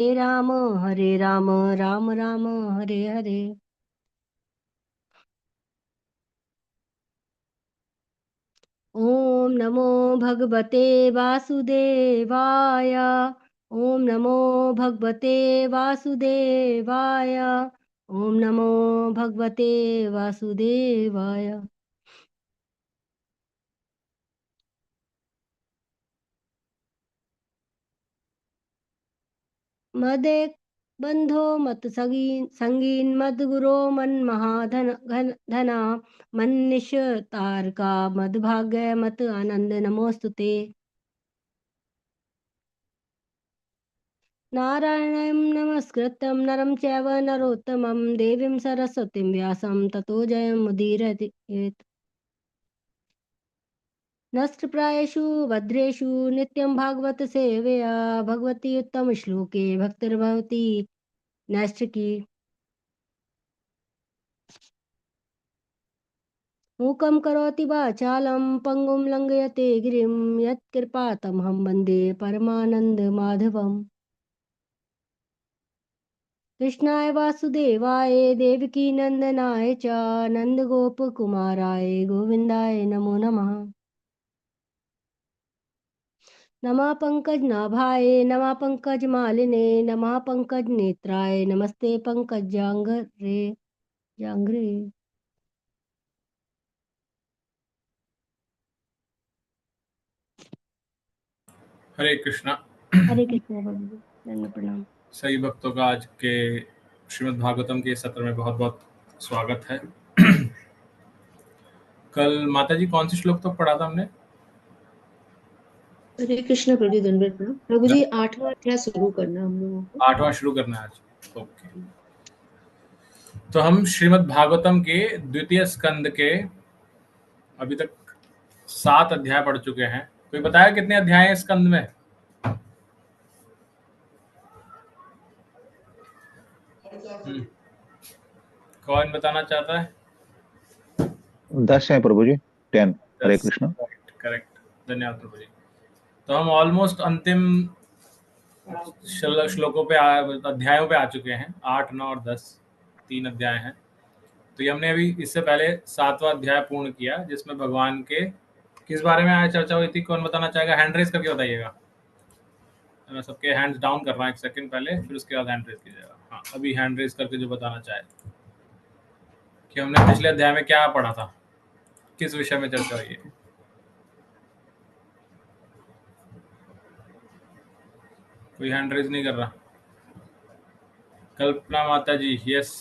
हरे राम राम राम हरे हरे। ओम नमो भगवते वासुदेवाय। ओम नमो भगवते वासुदेवाय। ओम नमो भगवते वासुदेवाय। मदे बंधो मत संगीन मद गुरो मन महाधन धना मन निशतारका मद भाग्य मत आनंद नमोस्तुते। नारायणं नमस्कृत्यं नरं चैव नरोत्तमं देवीं सरस्वतीं व्यासं ततो जयमुदीरयेत्। नष्टप्रायेषु भद्रेषु नित्यं भागवत सेवया भगवती उत्तमश्लोके भक्तिर्भवति नैष्ठिकी। मूकं करोति वाचालं पङ्गुं लङ्घयते गिरिं यत्कृपातमहं वन्दे परमानन्दमाधवम्। कृष्णाय वासुदेवाय देवकी नंदनाय च नंदगोपकुमाराय गोविंदाय नमो नमः। नमः पंकजनाभाय नमः पंकजमालिने नमः पंकजनेत्राय नमस्ते पंकजांघ्रे जांघ्रे। हरे कृष्णा। हरे कृष्णा प्रभु जी, दंड प्रणाम। सभी भक्तों का आज के श्रीमद् भागवतम के सत्र में बहुत बहुत स्वागत है। कल माता जी कौन सी श्लोक तक पढ़ा था हमने? हरे कृष्ण प्रभु जी, दंडवत प्रणाम। प्रभु जी 8वां अध्याय शुरू करना हम लोगों को। 8वां शुरू करना है आज। ओके, तो हम श्रीमद् भागवतम के द्वितीय स्कंद के अभी तक 7 अध्याय पढ़ चुके हैं। कोई बताया कितने अध्याय हैं स्कंद में? कौन बताना चाहता है? 10 है प्रभु जी, 10। हरे कृष्ण। करेक्ट, धन्यवाद प्रभु जी। तो हम ऑलमोस्ट अंतिम श्लोकों पे अध्यायों पे आ चुके हैं। 8, 9 और 10 3 अध्याय हैं। तो ये हमने अभी इससे पहले 7वां अध्याय पूर्ण किया, जिसमें भगवान के किस बारे में आज चर्चा हुई थी। कौन बताना चाहेगा? हैंड रेज करके बताइएगा। मैं सबके हैंड्स डाउन कर रहा हूँ 1 सेकंड पहले, फिर उसके बाद हैंड रेज कीजिएगा। हाँ, अभी हैंड रेज करके जो बताना चाहे कि हमने पिछले अध्याय में क्या पढ़ा था, किस विषय में चर्चा हुई है। कोई हैंड रेज नहीं कर रहा। कल्पना माता जी, यस।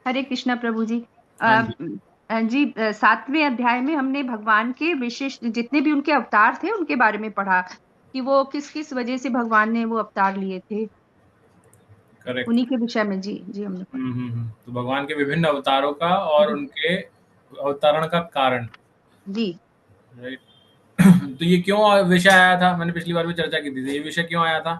हरे कृष्णा प्रभु जी। हाँ जी 7वें अध्याय में हमने भगवान के विशेष जितने भी उनके अवतार थे उनके बारे में पढ़ा कि वो किस किस वजह से भगवान ने वो अवतार लिए थे। करेक्ट, उन्हीं के विषय में जी हमने पढ़ा। तो भगवान के विभिन्न अवतारों का और उनके अवतरण का कारण जी। राइट। तो ये क्यों विषय आया था? मैंने पिछली बार भी चर्चा की थी। ये विषय क्यों आया था?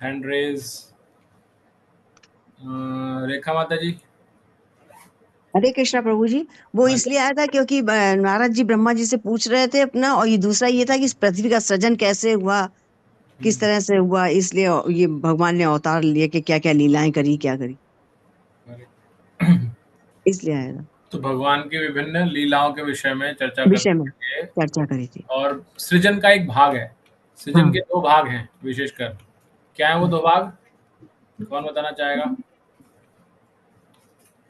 Hand raise. रेखा माता जी। हरे कृष्णा प्रभु जी। वो इसलिए आया था क्योंकि नारद जी ब्रह्मा जी से पूछ रहे थे अपना, और ये दूसरा ये था कि इस पृथ्वी का सृजन कैसे हुआ, किस तरह से हुआ, इसलिए ये भगवान ने अवतार लिए कि क्या क्या लीलाएं करी, क्या करी, इसलिए आया था। तो भगवान की विभिन्न लीलाओं के विषय में चर्चा करी थी। और सृजन का एक भाग है। सृजन के 2 भाग हैं विशेषकर। क्या है वो 2 भाग? कौन बताना चाहेगा?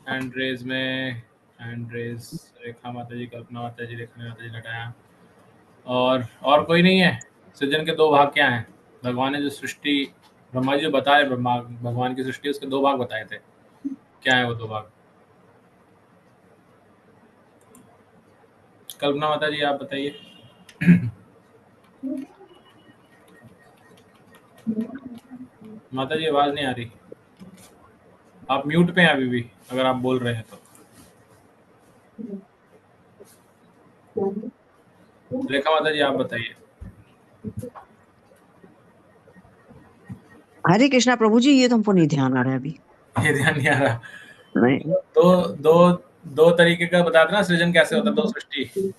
हैंड रेज में हैंड रेज। रेखा माता जी, कल्पना माता जी, रेखा माता जी हटाया। और कोई नहीं है। सृजन के 2 भाग क्या हैं? भगवान ने जो सृष्टि, ब्रह्मा जी जो बताए, भगवान की सृष्टि, उसके 2 भाग बताए थे। क्या है वो 2 भाग? कल्पना माता जी, आप बताइए। माता जी आवाज नहीं आ रही। आप म्यूट पे हैं अभी भी, अगर आप बोल रहे हैं तो। रेखा माता जी, आप बताइए। हरे कृष्णा प्रभु जी, ये तो हमको नहीं ध्यान आ रहा है अभी। ये ध्यान नहीं आ रहा। नहीं दो दो दो तरीके का बताया था ना सृजन कैसे होता है, दो सृष्टि।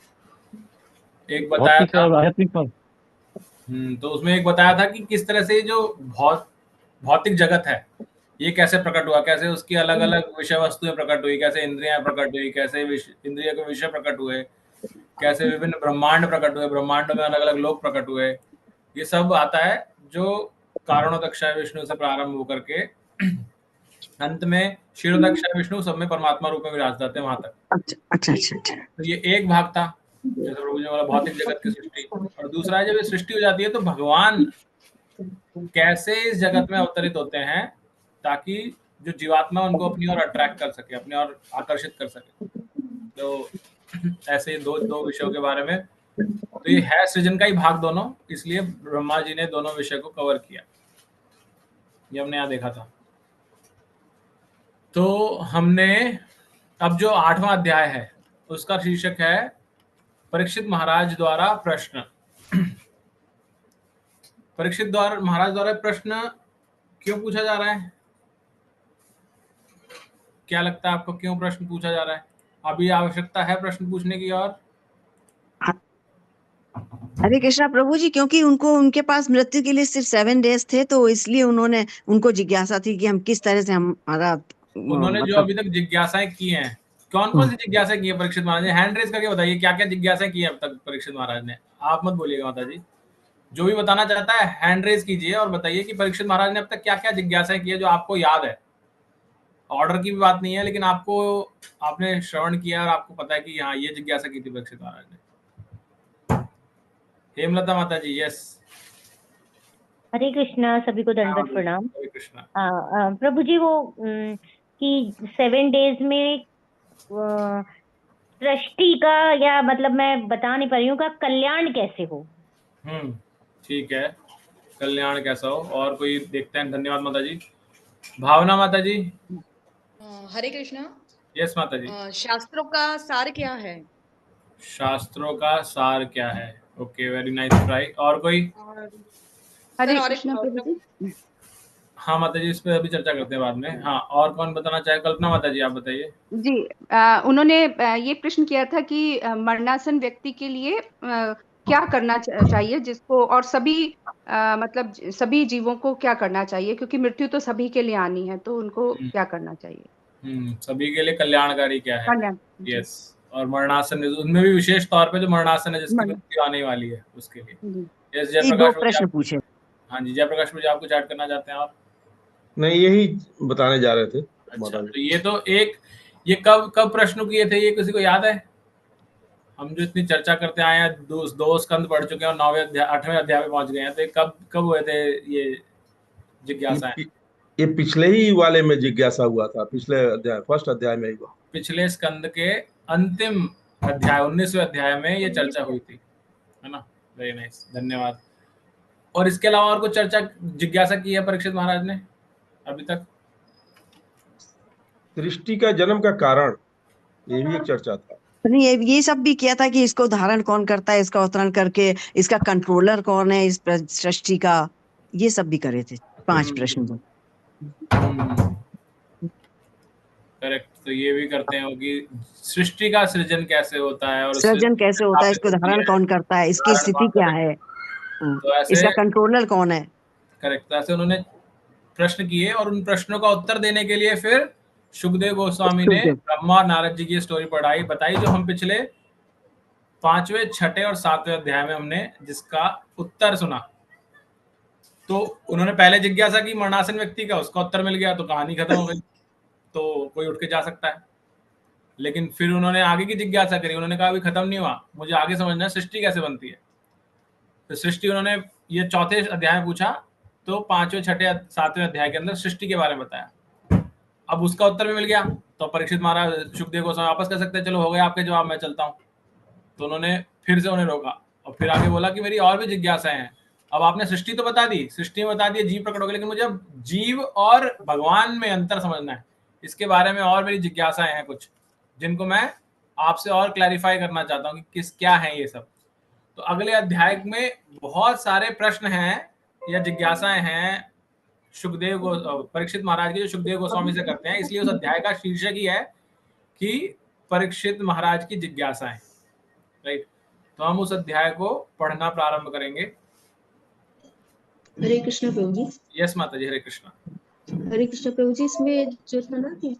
एक बताया भौतिक था, और आध्यात्मिक पर। तो उसमें एक बताया था कि किस तरह से जो भौतिक जगत है ये कैसे प्रकट हुआ, कैसे उसकी अलग अलग विषय वस्तुएं प्रकट हुई, कैसे इंद्रियां प्रकट हुई, कैसे इंद्रिय के विषय प्रकट हुए, कैसे विभिन्न ब्रह्मांड प्रकट हुए, ब्रह्मांडों में अलग अलग लोक प्रकट हुए। ये सब आता है जो कारणोदक्षाय विष्णु से प्रारंभ होकर के अंत में क्षीरोदक्षाय विष्णु सब में परमात्मा रूप में विराज जाते हैं वहां तक। अच्छा अच्छा अच्छा अच्छा। तो ये एक भाग था जैसे प्रभु जी ने बोला भौतिक जगत की सृष्टि। और दूसरा है जब ये सृष्टि हो जाती है तो भगवान कैसे इस जगत में अवतरित होते हैं ताकि जो जीवात्मा उनको अपनी ओर अट्रैक्ट कर सके, अपनी ओर आकर्षित कर सके। तो ऐसे ही दो दो विषयों के बारे में, तो ये है सृजन का ही भाग दोनों, इसलिए ब्रह्मा जी ने दोनों विषय को कवर किया। ये हमने यहाँ देखा था। तो हमने अब जो 8वां अध्याय है उसका शीर्षक है परीक्षित महाराज द्वारा प्रश्न। परीक्षित महाराज द्वारा प्रश्न क्यों पूछा जा रहा है? क्या लगता है आपको क्यों प्रश्न पूछा जा रहा है? अभी आवश्यकता है प्रश्न पूछने की? और हरे कृष्णा प्रभु जी, क्योंकि उनके पास मृत्यु के लिए सिर्फ 7 डेज थे, तो इसलिए उनको जिज्ञासा थी कि हम किस तरह से हमारा उन्होंने जो अभी तक जिज्ञासाएं की हैं, कौन कौन सी जिज्ञासाएं की है परीक्षित महाराज ने? हैंड रेज करके बताइए क्या क्या जिज्ञासाएं की है अब तक परीक्षित महाराज ने। आप मत बोलिएगा माता जी, जो भी बताना चाहता है हैंड रेज कीजिए और बताइए कि परीक्षित महाराज ने अब तक क्या क्या जिज्ञासाएं की है जो आपको याद है। ऑर्डर की भी बात नहीं है, लेकिन आपने श्रवण किया और आपको पता है कि हाँ ये जिज्ञासा की थी परीक्षित महाराज ने। हेमलता माता जी, यस। हरे कृष्णा, सभी को दंडवत प्रणाम। हरे कृष्णा। प्रभु जी, वो कि 7 डेज में सृष्टि का, या मतलब मैं बता नहीं पा रही हूँ, का कल्याण कैसे हो। ठीक है, कल्याण कैसा हो। और कोई देखते हैं। धन्यवाद माता जी। भावना माता जी। हरे कृष्णा। यस माता जी। शास्त्रों का सार क्या है? शास्त्रों का सार क्या है? Okay, very nice try. और कोई? हरे कृष्णा प्रभु जी। हाँ माता जी, इस पे अभी चर्चा करते हैं बाद में। हाँ, और कौन बताना चाहे? कल्पना माता जी, आप बताइए। जी, उन्होंने ये प्रश्न किया था कि मरणासन व्यक्ति के लिए क्या करना चाहिए, जिसको और सभी मतलब सभी जीवों को क्या करना चाहिए, क्योंकि मृत्यु तो सभी के लिए आनी है, तो उनको क्या करना चाहिए? सभी के लिए कल्याणकारी क्या है? कल्याण। यस। और मरणासन, उनमें भी विशेष तौर पे जो मरणासन है जिसकी मृत्यु आने वाली है उसके लिए। यस, जयप्रकाश 2 प्रश्न पूछे। हाँ जी, जयप्रकाश मुझे आप कुछ ऐड करना चाहते हैं? आप? नहीं, यही बताने जा रहे थे। अच्छा, तो ये तो ये कब प्रश्न किए थे, ये किसी को याद है? हम जो इतनी चर्चा करते आए हैं, दो स्कंद पढ़ चुके हैं और 9वें अध्याय 8वें अध्याय में पहुंच गए हैं, तो कब हुए थे ये जिज्ञासाएं? ये पिछले ही वाले में जिज्ञासा हुआ था, पिछले अध्याय, फर्स्ट अध्याय में ही हुआ। पिछले स्कंद के अंतिम अध्याय 19वें अध्याय में ये चर्चा हुई थी, है ना? वेरी नाइस, धन्यवाद। और इसके अलावा और कुछ चर्चा जिज्ञासा की है परीक्षित महाराज ने अभी तक? सृष्टि का जन्म का कारण, ये भी एक चर्चा था। नहीं, ये सब भी किया था कि इसको धारण कौन करता है, इसका अवतरण करके, इसका कंट्रोलर कौन है इस सृष्टि का, ये सब भी करे थे। 5 प्रश्न। करेक्ट। तो ये भी करते हैं कि सृष्टि का सृजन कैसे होता है, और सृजन कैसे होता है, इसको धारण कौन करता है, इसकी स्थिति क्या है, तो ऐसे इसका कंट्रोलर कौन है। करेक्ट। ऐसे उन्होंने प्रश्न किए और उन प्रश्नों का उत्तर देने के लिए फिर सुखदेव गोस्वामी ने ब्रह्मा और नारद जी की स्टोरी बताई, जो हम पिछले 5वें, 6ठे और 7वें अध्याय में हमने जिसका उत्तर सुना। तो उन्होंने पहले जिज्ञासा की मरणासन व्यक्ति का, उसका उत्तर मिल गया तो कहानी खत्म हो गई, तो कोई उठ के जा सकता है। लेकिन फिर उन्होंने आगे की जिज्ञासा करी, उन्होंने कहा अभी खत्म नहीं हुआ, मुझे आगे समझना है सृष्टि कैसे बनती है। तो सृष्टि उन्होंने ये 4थे अध्याय में पूछा, तो 5वें, 6ठे, 7वें अध्याय के अंदर सृष्टि के बारे में बताया। अब उसका उत्तर भी मिल गया, तो परीक्षित महाराज सुखदेव गोस्वामी वापस कर सकते हैं, चलो हो गया आपके जवाब, मैं चलता हूँ। तो उन्होंने फिर से उन्हें रोका और फिर आगे बोला कि मेरी और भी जिज्ञासाएं हैं। अब आपने सृष्टि तो बता दी, सृष्टि में बता दिया जीव प्रकट हो गए, लेकिन मुझे अब जीव और भगवान में अंतर समझना है। इसके बारे में और मेरी जिज्ञासाएं हैं कुछ, जिनको मैं आपसे और क्लैरिफाई करना चाहता हूँ कि क्या है ये सब। तो अगले अध्याय में बहुत सारे प्रश्न हैं या जिज्ञासाएं हैं परीक्षित महाराज के जो सुखदेव गोस्वामी से करते हैं, इसलिए उस अध्याय का शीर्षक ही है कि परीक्षित महाराज की जिज्ञासाएं। राइट, तो हम उस अध्याय को पढ़ना प्रारंभ करेंगे। हरे कृष्ण प्रभु जी। यस माता जी, हरे कृष्णा। हरे कृष्ण प्रभु जी, इसमें जो था ना कि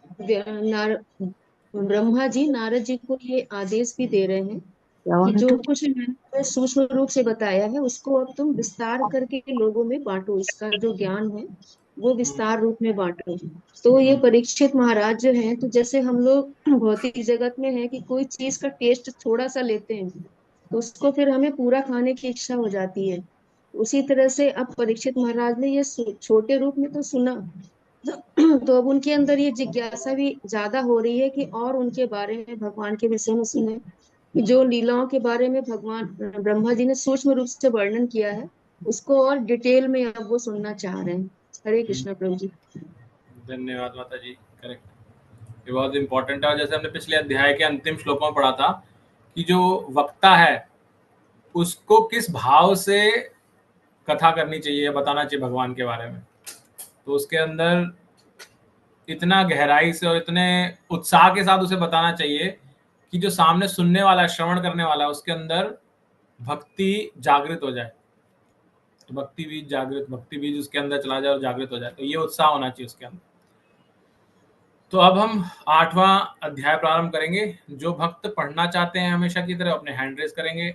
ब्रह्मा जी नारद जी को ये आदेश भी दे रहे हैं कि जो कुछ मैंने सूक्ष्म रूप से बताया है उसको अब तुम विस्तार करके लोगों में बांटो, इसका जो ज्ञान है वो विस्तार रूप में बांटो। तो ये परीक्षित महाराज जो हैं, तो जैसे हम लोग भौतिक जगत में है कि कोई चीज का टेस्ट थोड़ा सा लेते हैं तो उसको फिर हमें पूरा खाने की इच्छा हो जाती है। उसी तरह से अब परीक्षित महाराज ने ये छोटे रूप में तो सुना, तो अब उनके अंदर ये जिज्ञासा भी ज्यादा हो रही है कि और उनके बारे में, भगवान के विषय में सुने, कि जो लीलाओं के बारे में भगवान ब्रह्मा जी ने सूक्ष्म रूप से वर्णन किया है उसको और डिटेल में अब वो सुनना चाह रहे हैं। हरे कृष्ण प्रभु जी। धन्यवाद माता जी, करेक्ट, ये बहुत इंपॉर्टेंट है। और जैसे हमने पिछले अध्याय के अंतिम श्लोकों में पढ़ा था कि जो वक्ता है उसको किस भाव से कथा करनी चाहिए, बताना चाहिए भगवान के बारे में, तो उसके अंदर इतना गहराई से और इतने उत्साह के साथ उसे बताना चाहिए कि जो सामने सुनने वाला, श्रवण करने वाला, उसके अंदर भक्ति जागृत हो जाए। तो भक्ति बीज उसके अंदर चला जाए और जागृत हो जाए, तो ये उत्साह होना चाहिए उसके अंदर। तो अब हम 8वां अध्याय प्रारंभ करेंगे। जो भक्त पढ़ना चाहते हैं हमेशा की तरह अपने हैंड रेज करेंगे।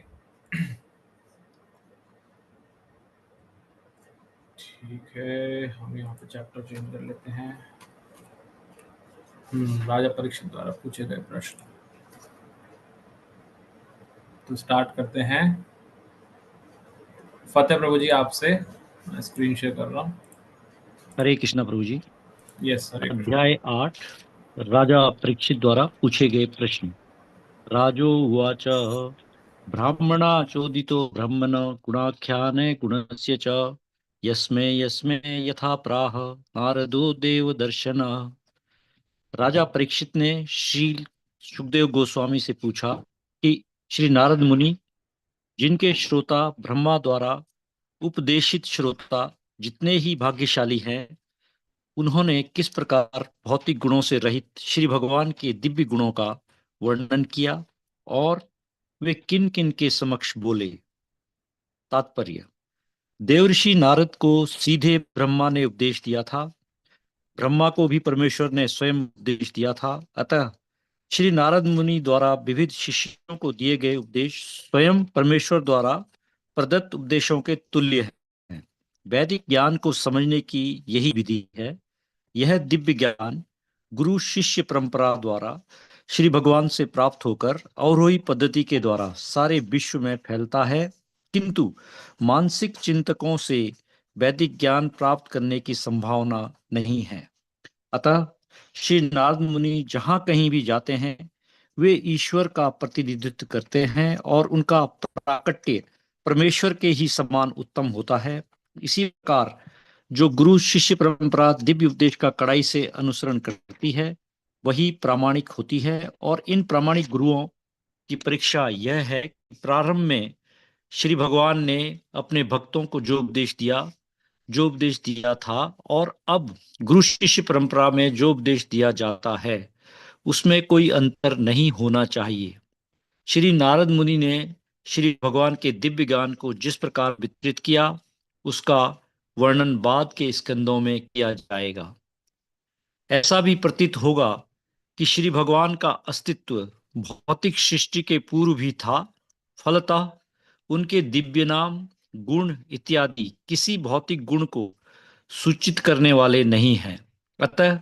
ठीक है, हम यहाँ पे चैप्टर चेंज कर लेते हैं। राजा परीक्षित द्वारा पूछे गए प्रश्न। तो स्टार्ट करते हैं। फतेह प्रभु जी, आपसे मैं स्क्रीन शेयर कर रहा हूँ। हरे कृष्णा प्रभु जी। यस, हरे कृष्ण। अध्याय 8, राजा परीक्षित द्वारा पूछे गए प्रश्न। राजो उवाच ब्राह्मणा चोदितो ब्रह्मण गुणाख्याने गुणस्य च यस्मे यस्मे यथा प्राह नारदो देव दर्शन। राजा परीक्षित ने श्री सुखदेव गोस्वामी से पूछा कि श्री नारद मुनि, जिनके श्रोता ब्रह्मा द्वारा उपदेशित श्रोता जितने ही भाग्यशाली हैं, उन्होंने किस प्रकार भौतिक गुणों से रहित श्री भगवान के दिव्य गुणों का वर्णन किया और वे किन किन के समक्ष बोले। तात्पर्य: देवर्षि नारद को सीधे ब्रह्मा ने उपदेश दिया था, ब्रह्मा को भी परमेश्वर ने स्वयं उपदेश दिया था। अतः श्री नारद मुनि द्वारा विविध शिष्यों को दिए गए उपदेश स्वयं परमेश्वर द्वारा प्रदत्त उपदेशों के तुल्य हैं। वैदिक ज्ञान को समझने की यही विधि है। यह दिव्य ज्ञान गुरु शिष्य परंपरा द्वारा श्री भगवान से प्राप्त होकर अवरोही पद्धति के द्वारा सारे विश्व में फैलता है, किंतु मानसिक चिंतकों से वैदिक ज्ञान प्राप्त करने की संभावना नहीं है। अतः श्री नारद मुनि जहां कहीं भी जाते हैं वे ईश्वर का प्रतिनिधित्व करते हैं और उनका प्राकट्य परमेश्वर के ही समान उत्तम होता है। इसी प्रकार जो गुरु शिष्य परंपरा दिव्य उपदेश का कड़ाई से अनुसरण करती है वही प्रामाणिक होती है। और इन प्रामाणिक गुरुओं की परीक्षा यह है कि प्रारंभ में श्री भगवान ने अपने भक्तों को जो उपदेश दिया था और अब गुरु शिष्य परंपरा में जो उपदेश दिया जाता है उसमें कोई अंतर नहीं होना चाहिए। श्री नारद मुनि ने श्री भगवान के दिव्य ज्ञान को जिस प्रकार वितरित किया उसका वर्णन बाद के स्कंदों में किया जाएगा। ऐसा भी प्रतीत होगा कि श्री भगवान का अस्तित्व भौतिक सृष्टि के पूर्व भी था। फलतः उनके दिव्य नाम, गुण इत्यादि किसी भौतिक गुण को सूचित करने वाले नहीं हैं। अतः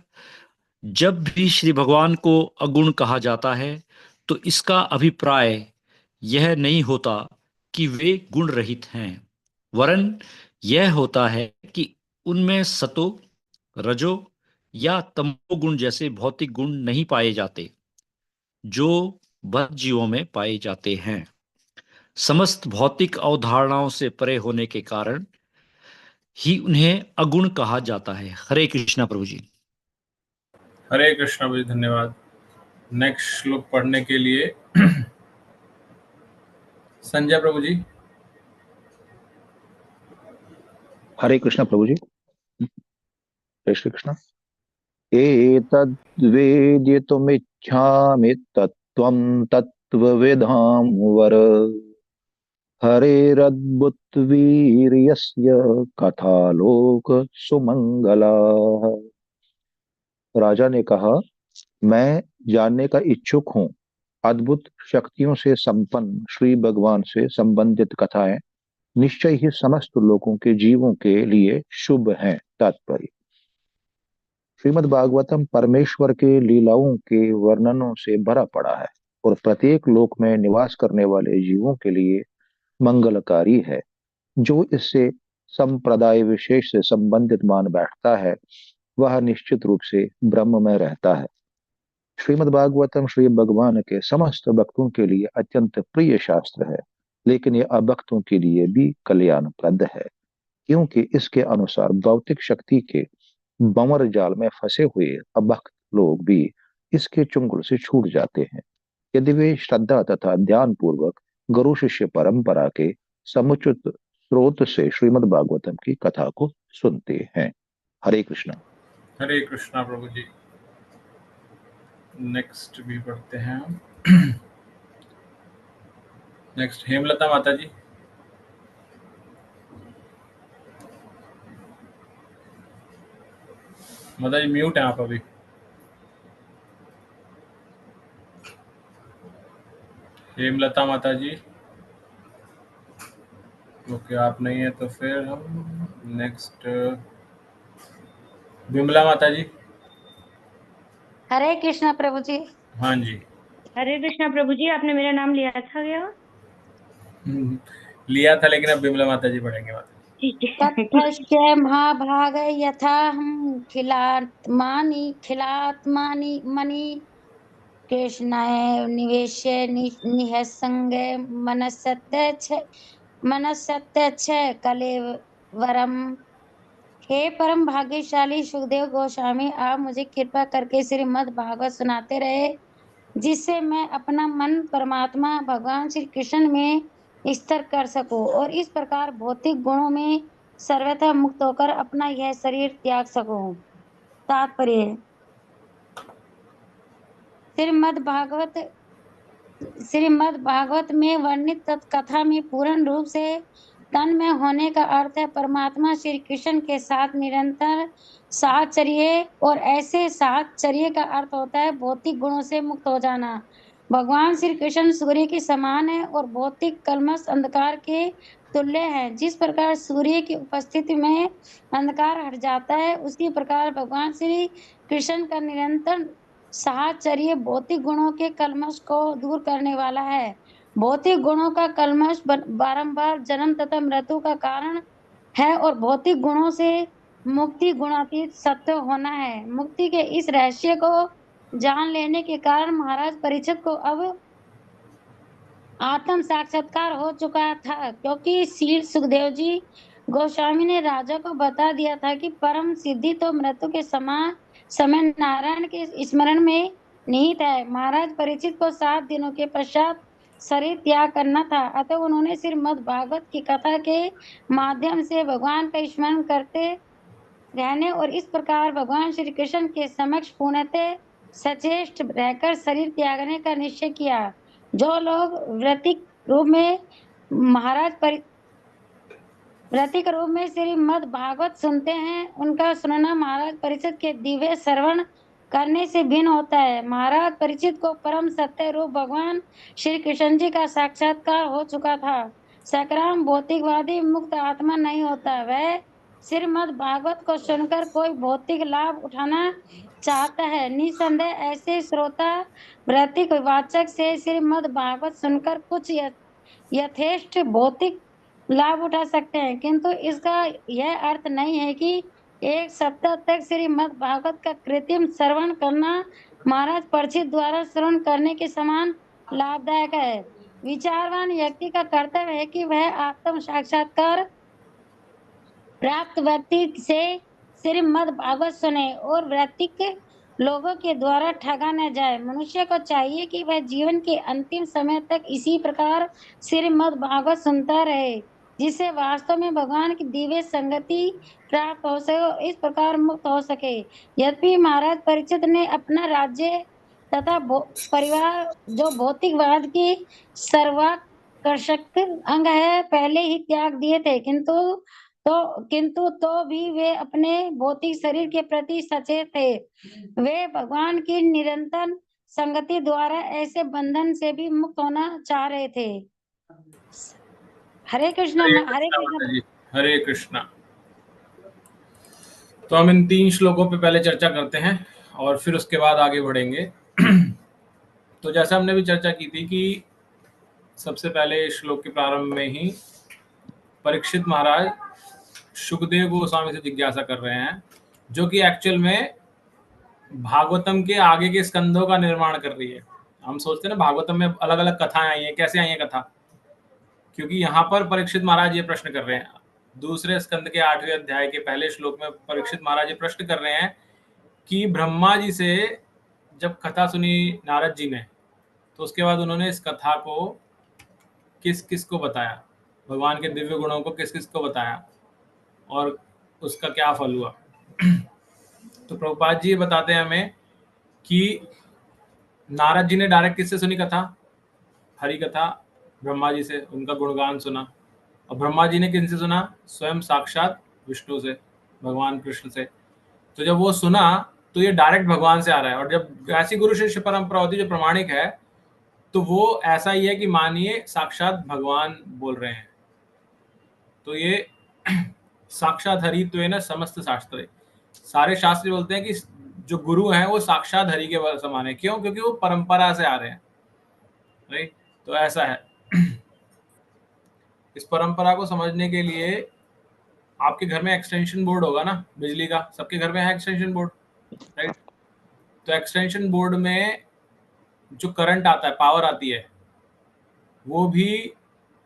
जब भी श्री भगवान को अगुण कहा जाता है तो इसका अभिप्राय यह नहीं होता कि वे गुण रहित हैं, वरन यह होता है कि उनमें सतो, रजो या तमो गुण जैसे भौतिक गुण नहीं पाए जाते जो बद्ध जीवों में पाए जाते हैं। समस्त भौतिक अवधारणाओं से परे होने के कारण ही उन्हें अगुण कहा जाता है। हरे कृष्णा प्रभु जी। हरे कृष्णा प्रभु जी, धन्यवाद। नेक्स्ट श्लोक पढ़ने के लिए संजय प्रभु जी। हरे कृष्णा प्रभु जी। जय श्री कृष्ण। एतद्वेदितुमिच्छामि तत्त्वं तत्त्वविदां वर, हरेरद्भुतवीर्यस्य कथालोक सुमंगला। राजा ने कहा, मैं जानने का इच्छुक हूँ। अद्भुत शक्तियों से संपन्न श्री भगवान से संबंधित कथाएं निश्चय ही समस्त लोगों के जीवों के लिए शुभ हैं। तात्पर्य, श्रीमद् भागवतम परमेश्वर के लीलाओं के वर्णनों से भरा पड़ा है और प्रत्येक लोक में निवास करने वाले जीवों के लिए मंगलकारी है। जो इससे संप्रदाय विशेष से संबंधित मान बैठता है वह निश्चित रूप से ब्रह्म में रहता है। श्रीमद् भागवतम श्री भगवान के समस्त भक्तों के लिए अत्यंत प्रिय शास्त्र है, लेकिन यह अभक्तों के लिए भी कल्याणप्रद है, क्योंकि इसके अनुसार भौतिक शक्ति के बंवर जाल में फंसे हुए अभक्त लोग भी इसके चुंगल से छूट जाते हैं, यदि वे श्रद्धा तथा ध्यान पूर्वक गुरु शिष्य परंपरा के समुचित स्रोत से श्रीमद् भागवतम की कथा को सुनते हैं। हरे कृष्णा। हरे कृष्णा प्रभु जी। नेक्स्ट भी पढ़ते हैं हम। नेक्स्ट हेमलता माता जी। माता जी म्यूट है आप अभी। हेमलता माता जी, ओके आप नहीं है तो फिर हम नेक्स्ट विमला माता जी। हरे कृष्णा प्रभु जी। हाँ जी। हरे कृष्णा प्रभु जी, आपने मेरा नाम लिया था क्या? लिया था, लेकिन अब विमला माता जी पढ़ेंगे। माता ठीक है। तत्पश्य महाभाग यथा हम खिलात्मानि मणि कृष्णाय निवेश्य निःसंगे मनसत्य कलेवरम। हे परम भाग्यशाली सुखदेव गोस्वामी, आप मुझे कृपा करके श्रीमद् भागवत सुनाते रहे, जिससे मैं अपना मन परमात्मा भगवान श्री कृष्ण में स्थिर कर सकूं और इस प्रकार भौतिक गुणों में सर्वथा मुक्त होकर अपना यह शरीर त्याग सकूं। तात्पर्य, श्रीमद् भागवत में वर्णित कथा में पूर्ण रूप से तन्मय होने का अर्थ है परमात्मा श्री कृष्ण के साथ निरंतर साहचर्य, और ऐसे साहचर्य का अर्थ होता है भौतिक गुणों से मुक्त हो जाना। भगवान श्री कृष्ण सूर्य के समान है और भौतिक कल्मश अंधकार के तुल्य है। जिस प्रकार सूर्य की उपस्थिति में अंधकार हट जाता है, उसी प्रकार भगवान श्री कृष्ण का निरंतर साहचर्य भौतिक गुणों के कल्मश को दूर करने वाला है। भौतिक गुणों का कल्मश बारंबार जन्म तथा मृत्यु का कारण है और भौतिक गुणों से मुक्ति गुणातीत सत्य होना है। मुक्ति के इस रहस्य को जान लेने के कारण महाराज परीक्षित को अब आत्म साक्षात्कार हो चुका था, क्योंकि श्री सुखदेव जी गोस्वामी ने राजा को बता दिया था कि परम सिद्धि तो मृत्यु के समान समय नारायण के स्मरण में निहित है। महाराज परीक्षित को 7 दिनों के पश्चात शरीर त्याग करना था, अतः उन्होंने श्रीमद् भागवत की कथा के माध्यम से भगवान का स्मरण करते रहने और इस प्रकार भगवान श्री कृष्ण के समक्ष पूर्णतः सचेष्ट रहकर शरीर त्यागने का निश्चय किया। जो लोग व्रतिक रूप में श्रीमद् भागवत सुनते हैं, उनका सुनना महाराज परीक्षित के दिव्य श्रवण करने से भिन्न होता है। महाराज परीक्षित को परम सत्य रूप भगवान श्री कृष्ण जी का साक्षात्कार हो चुका था। सकाराम भौतिकवादी मुक्त आत्मा नहीं होता। वह श्रीमद् भागवत को सुनकर कोई भौतिक लाभ उठाना चाहता है। निसंदेह ऐसे श्रोता व्रतिक वाचक से श्रीमद् भागवत सुनकर कुछ यथेष्ट भौतिक लाभ उठा सकते हैं, किंतु इसका यह अर्थ नहीं है कि एक सप्ताह तक श्रीमद् भागवत का कृत्रिम श्रवण करना महाराज परीक्षित द्वारा श्रवण करने के समान लाभदायक है। विचारवान व्यक्ति का कर्तव्य है कि वह आत्म साक्षात्कार प्राप्त व्यक्ति से श्रीमद् भागवत सुने और व्रतिक लोगों के द्वारा ठगा न जाए। मनुष्य को चाहिए कि वह जीवन के अंतिम समय तक इसी प्रकार श्रीमद् भागवत सुनता रहे, जिससे वास्तव में भगवान की दिव्य संगति प्राप्त हो सके और इस प्रकार मुक्त हो सके। यद्यपि महाराज परीक्षित ने अपना राज्य तथा परिवार जो भौतिकवाद की सर्वाकर्षक अंग है पहले ही त्याग दिए थे, किंतु तो भी वे अपने भौतिक शरीर के प्रति सचेत थे। वे भगवान की निरंतर संगति द्वारा ऐसे बंधन से भी मुक्त होना चाह रहे थे। हरे कृष्णा। हरे कृष्णा जी, हरे कृष्णा। तो हम इन 3 श्लोकों पे पहले चर्चा करते हैं और फिर उसके बाद आगे बढ़ेंगे। तो जैसा हमने भी चर्चा की थी कि सबसे पहले श्लोक के प्रारंभ में ही परीक्षित महाराज शुकदेव गोस्वामी से जिज्ञासा कर रहे हैं, जो कि एक्चुअल में भागवतम के आगे के स्कंदों का निर्माण कर रही है। हम सोचते हैं ना भागवतम में अलग अलग कथाएं आई हैं, कैसे आई है कथा, क्योंकि यहाँ पर परीक्षित महाराज ये प्रश्न कर रहे हैं। दूसरे स्कंद के 8वें अध्याय के पहले श्लोक में परीक्षित महाराज ये प्रश्न कर रहे हैं कि ब्रह्मा जी से जब कथा सुनी नारद जी ने, तो उसके बाद उन्होंने इस कथा को किस किस को बताया, भगवान के दिव्य गुणों को किस किस को बताया और उसका क्या फल हुआ। तो प्रभुपाद जी ये बताते हैं हमें कि नारद जी ने डायरेक्ट किससे सुनी कथा, हरि कथा ब्रह्मा जी से, उनका गुणगान सुना। और ब्रह्मा जी ने किनसे सुना, स्वयं साक्षात विष्णु से, भगवान कृष्ण से। तो जब वो सुना तो ये डायरेक्ट भगवान से आ रहा है। और जब ऐसी गुरु शिष्य परंपरा होती है जो प्रमाणिक है, तो वो ऐसा ही है कि मानिए साक्षात भगवान बोल रहे हैं। तो ये साक्षात हरि तो है ना, समस्त शास्त्र, सारे शास्त्र बोलते हैं कि जो गुरु हैं वो साक्षात हरि के समान है। क्यों? क्योंकि वो परंपरा से आ रहे हैं, राइट। तो ऐसा है। इस परंपरा को समझने के लिए आपके घर में एक्सटेंशन बोर्ड होगा ना, बिजली का, सबके घर में है एक्सटेंशन बोर्ड, राइट। तो एक्सटेंशन बोर्ड में जो करंट आता है, पावर आती है, वो भी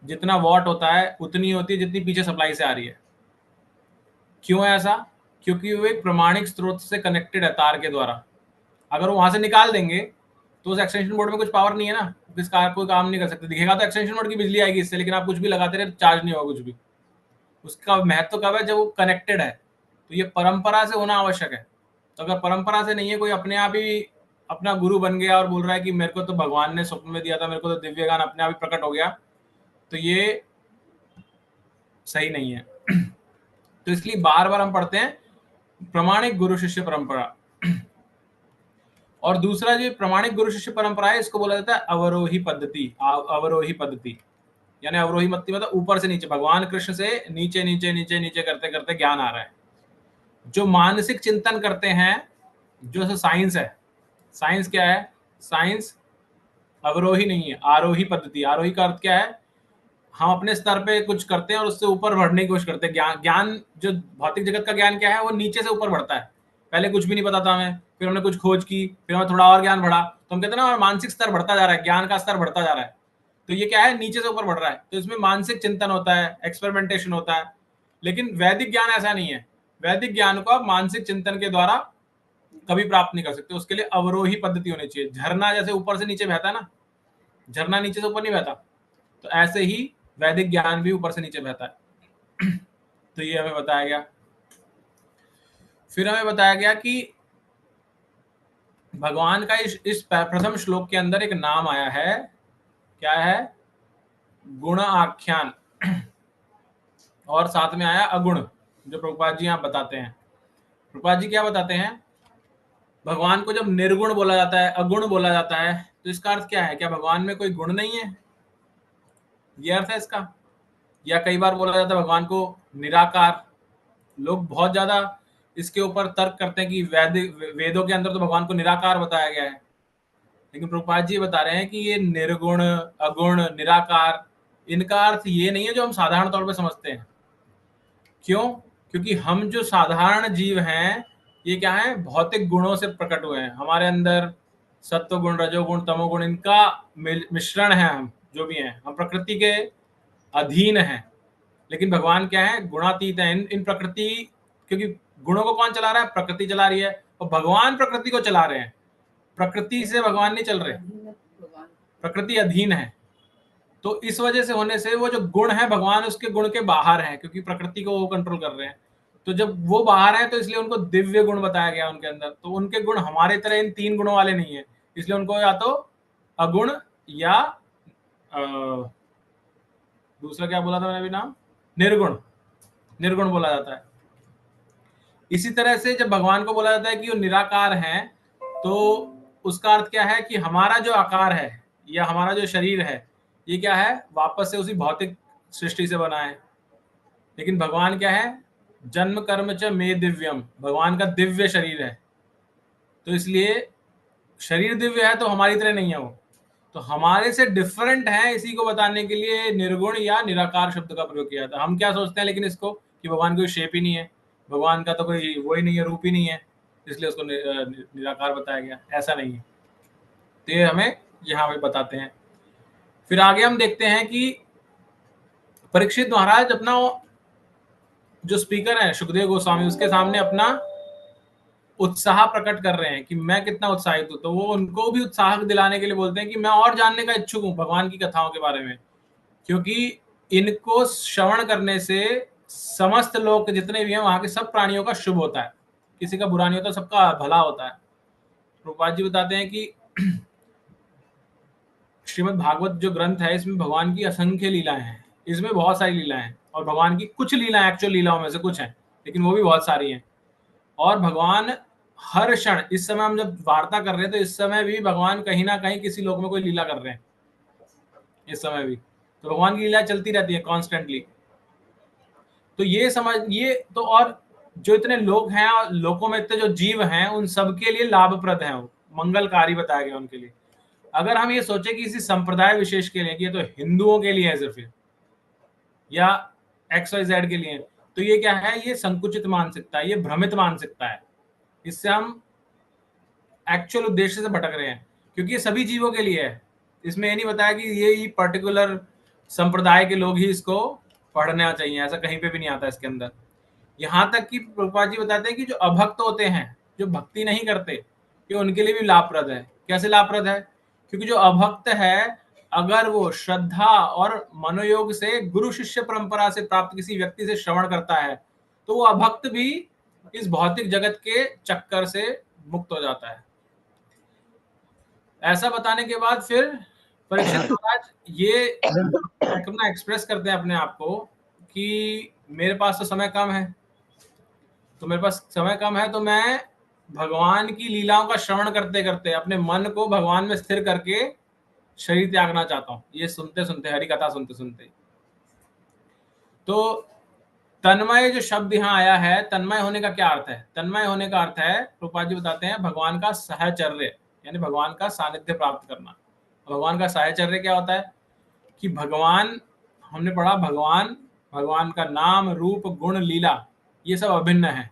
जितना वॉट होता है उतनी होती है जितनी पीछे सप्लाई से आ रही है। क्यों है ऐसा? क्योंकि वो एक प्रमाणिक स्रोत से कनेक्टेड है तार के द्वारा। अगर वो वहां से निकाल देंगे तो उस एक्सटेंशन बोर्ड में कुछ पावर नहीं है ना, इस कार कोई काम नहीं कर सकते। दिखेगा तो एक्सटेंशन बोर्ड की बिजली आएगी इससे, लेकिन आप कुछ भी लगाते रहे चार्ज नहीं होगा कुछ भी। उसका महत्व कब है? जब वो कनेक्टेड है। तो ये परंपरा से होना आवश्यक है। तो अगर परंपरा से नहीं है, कोई अपने आप ही अपना गुरु बन गया और बोल रहा है कि मेरे को तो भगवान ने स्वप्न में दिया था, मेरे को तो दिव्य ज्ञान अपने आप ही प्रकट हो गया, तो ये सही नहीं है। तो इसलिए बार बार हम पढ़ते हैं प्रमाणिक गुरु शिष्य परंपरा। और दूसरा जो प्रमाणिक गुरु शिष्य परंपरा है, इसको बोला जाता है अवरोही पद्धति। अवरोही पद्धति यानी अवरोही मत्ती मतलब ऊपर से नीचे, भगवान कृष्ण से नीचे नीचे नीचे नीचे करते करते ज्ञान आ रहा है। जो मानसिक चिंतन करते हैं, जो साइंस है, साइंस क्या है? साइंस अवरोही नहीं है, आरोही पद्धति। आरोही का अर्थ क्या है? हम अपने स्तर पे कुछ करते हैं और उससे ऊपर बढ़ने की कोशिश करते हैं। ज्ञान जो भौतिक जगत का ज्ञान क्या है, वो नीचे से ऊपर बढ़ता है। पहले कुछ भी नहीं पता था हमें, फिर हमने कुछ खोज की, फिर हमें थोड़ा और ज्ञान बढ़ा, तो हम कहते हैं ना मानसिक स्तर बढ़ता जा रहा है, ज्ञान का स्तर बढ़ता जा रहा है। तो ये क्या है? नीचे से ऊपर बढ़ रहा है। तो इसमें मानसिक चिंतन होता है, एक्सपेरिमेंटेशन होता है। लेकिन वैदिक ज्ञान ऐसा नहीं है। वैदिक ज्ञान को आप मानसिक चिंतन के द्वारा कभी प्राप्त नहीं कर सकते। उसके लिए अवरोही पद्धति होनी चाहिए। झरना जैसे ऊपर से नीचे बहता है ना, झरना नीचे से ऊपर नहीं बहता, तो ऐसे ही वैदिक ज्ञान भी ऊपर से नीचे बहता है। तो ये हमें बताया गया। फिर हमें बताया गया कि भगवान का इस प्रथम श्लोक के अंदर एक नाम आया है, क्या है? गुण आख्यान, और साथ में आया अगुण, जो प्रभुपाद जी यहाँ बताते हैं। प्रभुपाद जी क्या बताते हैं? भगवान को जब निर्गुण बोला जाता है, अगुण बोला जाता है, तो इसका अर्थ क्या है? क्या भगवान में कोई गुण नहीं है? ये अर्थ है इसका। या कई बार बोला जाता है भगवान को निराकार। लोग बहुत ज्यादा इसके ऊपर तर्क करते हैं कि वेदों के अंदर तो भगवान को निराकार बताया गया है, लेकिन प्रभुपाद जी बता रहे हैं कि ये निर्गुण, अगुण, निराकार, इनका अर्थ ये नहीं है जो हम साधारण तौर पे समझते हैं। क्यों? क्योंकि हम जो साधारण जीव हैं, ये क्या है? भौतिक गुणों से प्रकट हुए हैं। हमारे अंदर सत्व गुण, रजोगुण, तमोगुण, इनका मिश्रण है। हम जो भी हैं, हम प्रकृति के अधीन हैं। लेकिन भगवान क्या है? गुणातीत है। इन प्रकृति, क्योंकि गुणों को कौन चला रहा है? प्रकृति चला रही है, और भगवान प्रकृति को चला रहे हैं। प्रकृति से भगवान नहीं चल रहे, प्रकृति अधीन है। तो इस वजह से होने से वो जो गुण है भगवान उसके गुण के बाहर हैं, क्योंकि प्रकृति को वो कंट्रोल कर रहे हैं। तो जब वो बाहर है तो इसलिए उनको दिव्य गुण बताया गया उनके अंदर। तो उनके गुण हमारे तरह इन 3 गुणों वाले नहीं है, इसलिए उनको या तो अगुण या दूसरा क्या बोला था मैंने अभी नाम, निर्गुण बोला जाता है। इसी तरह से जब भगवान को बोला जाता है कि वो निराकार हैं, तो उसका अर्थ क्या है कि हमारा जो आकार है या हमारा जो शरीर है ये क्या है, वापस से उसी भौतिक सृष्टि से बना है। लेकिन भगवान क्या है, जन्म कर्म च मे दिव्यम, भगवान का दिव्य शरीर है। तो इसलिए शरीर दिव्य है तो हमारी तरह नहीं है वो, तो हमारे से डिफरेंट है, इसी को बताने के लिए निर्गुण या निराकार शब्द का प्रयोग किया था। हम क्या सोचते हैं लेकिन इसको कि भगवान कोई शेप ही नहीं है, भगवान का तो कोई वो ही नहीं है, रूप ही नहीं है, इसलिए उसको निराकार बताया गया। ऐसा नहीं है, तो ये हमें यहाँ पे बताते हैं। फिर आगे हम देखते हैं कि परीक्षित महाराज अपना जो स्पीकर है सुखदेव गोस्वामी, उसके सामने अपना उत्साह प्रकट कर रहे हैं कि मैं कितना उत्साहित हूं। तो वो उनको भी उत्साह दिलाने के लिए बोलते हैं कि मैं और जानने का इच्छुक हूं भगवान की कथाओं के बारे में, क्योंकि इनको श्रवण करने से समस्त लोग जितने भी हैं वहां के सब प्राणियों का शुभ होता है, किसी का बुरा नहीं होता, सबका भला होता है। प्रभुपाद जी बताते हैं कि श्रीमद् भागवत जो ग्रंथ है इसमें भगवान की असंख्य लीलाएं हैं, इसमें बहुत सारी लीलाएं हैं, और भगवान की कुछ लीलाएं एक्चुअल लीलाओं में से कुछ हैं, लेकिन वो भी बहुत सारी हैं। और भगवान हर क्षण, इस समय हम जब वार्ता कर रहे हैं तो इस समय भी भगवान कहीं ना कहीं किसी लोक में कोई लीला कर रहे हैं, इस समय भी। तो भगवान की लीला चलती रहती है कॉन्स्टेंटली। तो ये समझ, ये तो, और जो इतने लोग हैं, लोकों में इतने जो जीव हैं, उन सबके लिए लाभप्रद है, मंगलकारी बताया गया उनके लिए। अगर हम ये सोचे कि किसी संप्रदाय विशेष के लिए कि ये तो हिंदुओं के लिए है सिर्फ, या XYZ के लिए, तो ये क्या है, ये संकुचित मानसिकता है, ये भ्रमित मानसिकता है। इससे हम एक्चुअल उद्देश्य से भटक रहे हैं, क्योंकि ये सभी जीवों के लिए है। इसमें ये नहीं बताया कि ये पर्टिकुलर संप्रदाय के लोग ही इसको पढ़ना चाहिए, ऐसा कहीं पे भी नहीं आता इसके अंदर। यहाँ तक कि प्रभुपाद जी बताते हैं कि जो अभक्त होते हैं, जो भक्ति नहीं करते, ये उनके लिए भी लाभप्रद है। कैसे लाभप्रद है? क्योंकि जो अभक्त है, अगर वो श्रद्धा और मनोयोग से गुरु शिष्य परंपरा से प्राप्त किसी व्यक्ति से श्रवण करता है, तो वो अभक्त भी इस भौतिक जगत के चक्कर से मुक्त हो जाता है। ऐसा बताने के बाद फिर परीक्षित महाराज ये अपना एक्सप्रेस करते हैं अपने आप को कि मेरे पास तो समय कम है, तो मैं भगवान की लीलाओं का श्रवण करते करते अपने मन को भगवान में स्थिर करके शरीर त्यागना चाहता हूं। ये सुनते सुनते, हरि कथा सुनते सुनते, तो तन्मय जो शब्द यहाँ आया है, तन्मय होने का क्या अर्थ है? तन्मय होने का अर्थ है, प्रभुपाद जी बताते हैं, भगवान का साहचर्य, यानी भगवान का सानिध्य प्राप्त करना। भगवान का साहचर्य क्या होता है कि भगवान, हमने पढ़ा, भगवान का नाम, रूप, गुण, लीला, ये सब अभिन्न है।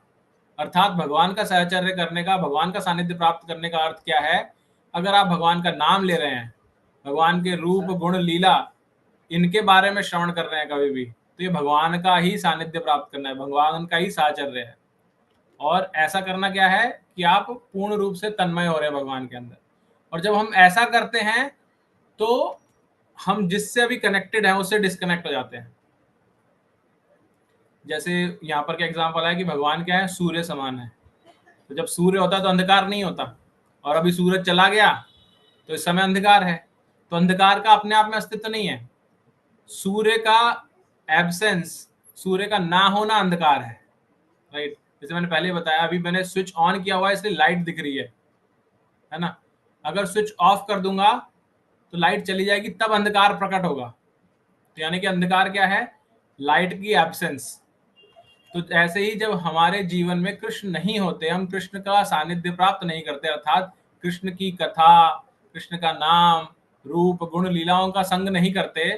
अर्थात भगवान का साहचर्य करने का, भगवान का सानिध्य प्राप्त करने का अर्थ क्या है? अगर आप भगवान का नाम ले रहे हैं, भगवान के रूप, गुण, लीला, इनके बारे में श्रवण कर रहे हैं कभी भी, तो ये भगवान का ही सानिध्य प्राप्त करना है, भगवान का ही साहचर्य है। और ऐसा करना क्या है कि आप पूर्ण रूप से तन्मय हो रहे हैं भगवान के अंदर। और जब हम ऐसा करते हैं तो हम जिससे अभी कनेक्टेड हैं उससे डिस्कनेक्ट हो जाते हैं। जैसे यहाँ पर क्या एग्जाम्पल है कि भगवान क्या है, सूर्य समान है। तो जब सूर्य होता है तो अंधकार नहीं होता, और अभी सूरज चला गया तो इस समय अंधकार है। तो अंधकार का अपने आप में अस्तित्व नहीं है, सूर्य का एब्सेंस, सूर्य का ना होना अंधकार है, राइट। जैसे मैंने पहले बताया, अभी मैंने स्विच ऑन किया हुआ है इसलिए लाइट दिख रही है ना। अगर स्विच ऑफ कर दूंगा तो लाइट चली जाएगी, तब अंधकार प्रकट होगा। तो यानी कि अंधकार क्या है? लाइट की एब्सेंस। तो ऐसे ही जब हमारे जीवन में कृष्ण नहीं होते, हम कृष्ण का सानिध्य प्राप्त नहीं करते, अर्थात कृष्ण की कथा, कृष्ण का नाम, रूप, गुण, लीलाओं का संग नहीं करते,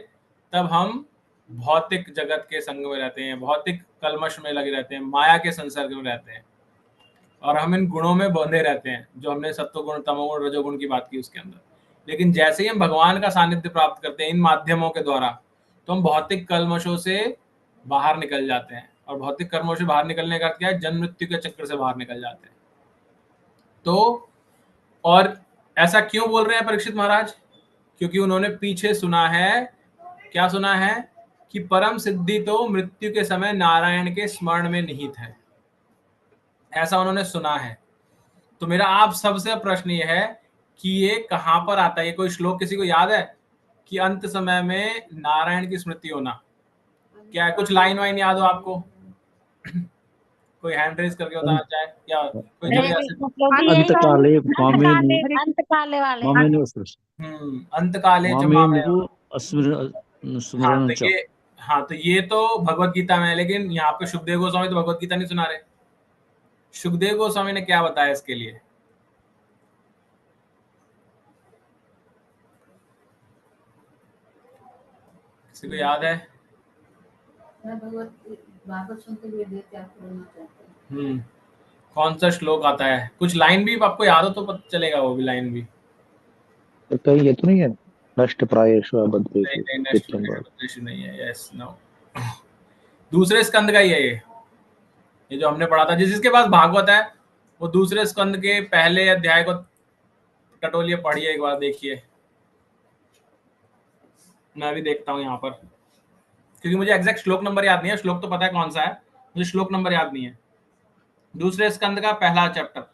तब हम भौतिक जगत के संग में रहते हैं, भौतिक कलमश में लगे रहते हैं, माया के संसर्ग में रहते हैं, और हम इन गुणों में बंधे रहते हैं, जो हमने सत्वगुण, तमोगुण, रजोगुण की बात की उसके अंदर। लेकिन जैसे ही हम भगवान का सानिध्य प्राप्त करते हैं इन माध्यमों के द्वारा, तो हम भौतिक कलमशों से बाहर निकल जाते हैं। और भौतिक कर्मों से बाहर निकलने का क्या है? जन्म मृत्यु के चक्कर से बाहर निकल जाते हैं। तो और ऐसा क्यों बोल रहे हैं परीक्षित महाराज? क्योंकि उन्होंने पीछे सुना है क्या सुना है कि परम सिद्धि तो मृत्यु के समय नारायण के स्मरण में निहित है, ऐसा उन्होंने सुना है। तो मेरा आप सबसे प्रश्न ये है कि ये कहाँ पर आता है, ये कोई श्लोक किसी को याद है कि अंत समय में नारायण की स्मृति होना? क्या है, कुछ लाइन वाइन याद हो आपको? कोई हैंड रेज करके बताना चाहे, या कोई जल्दी से? अंतकाले अंतकाले वाले अंतकाले च मामेनु स्मरण च। तो ये तो भगवत गीता में है, लेकिन यहाँ पे सुखदेव गोस्वामी तो भगवत गीता नहीं सुना रहे। सुखदेव गोस्वामी ने क्या बताया इसके लिए? किसी को याद है? कौन सा श्लोक आता है? कुछ लाइन भी आपको याद हो तो पता चलेगा, वो भी लाइन भी। तो कहीं ये तो नहीं है नष्ट प्रायेषु बद्रेषु? नहीं है, यस नो। दूसरे स्कंद का ही है ये जो हमने पढ़ा था। जिसके पास भागवत है वो दूसरे स्कंद के पहले अध्याय को टटोलिए, पढ़िए एक बार, देखिए। मैं भी देखता हूँ यहाँ पर, क्योंकि मुझे एग्जैक्ट श्लोक नंबर याद नहीं है। श्लोक तो पता है कौन सा है, मुझे श्लोक नंबर याद नहीं है। दूसरे स्कंद का पहला चैप्टर।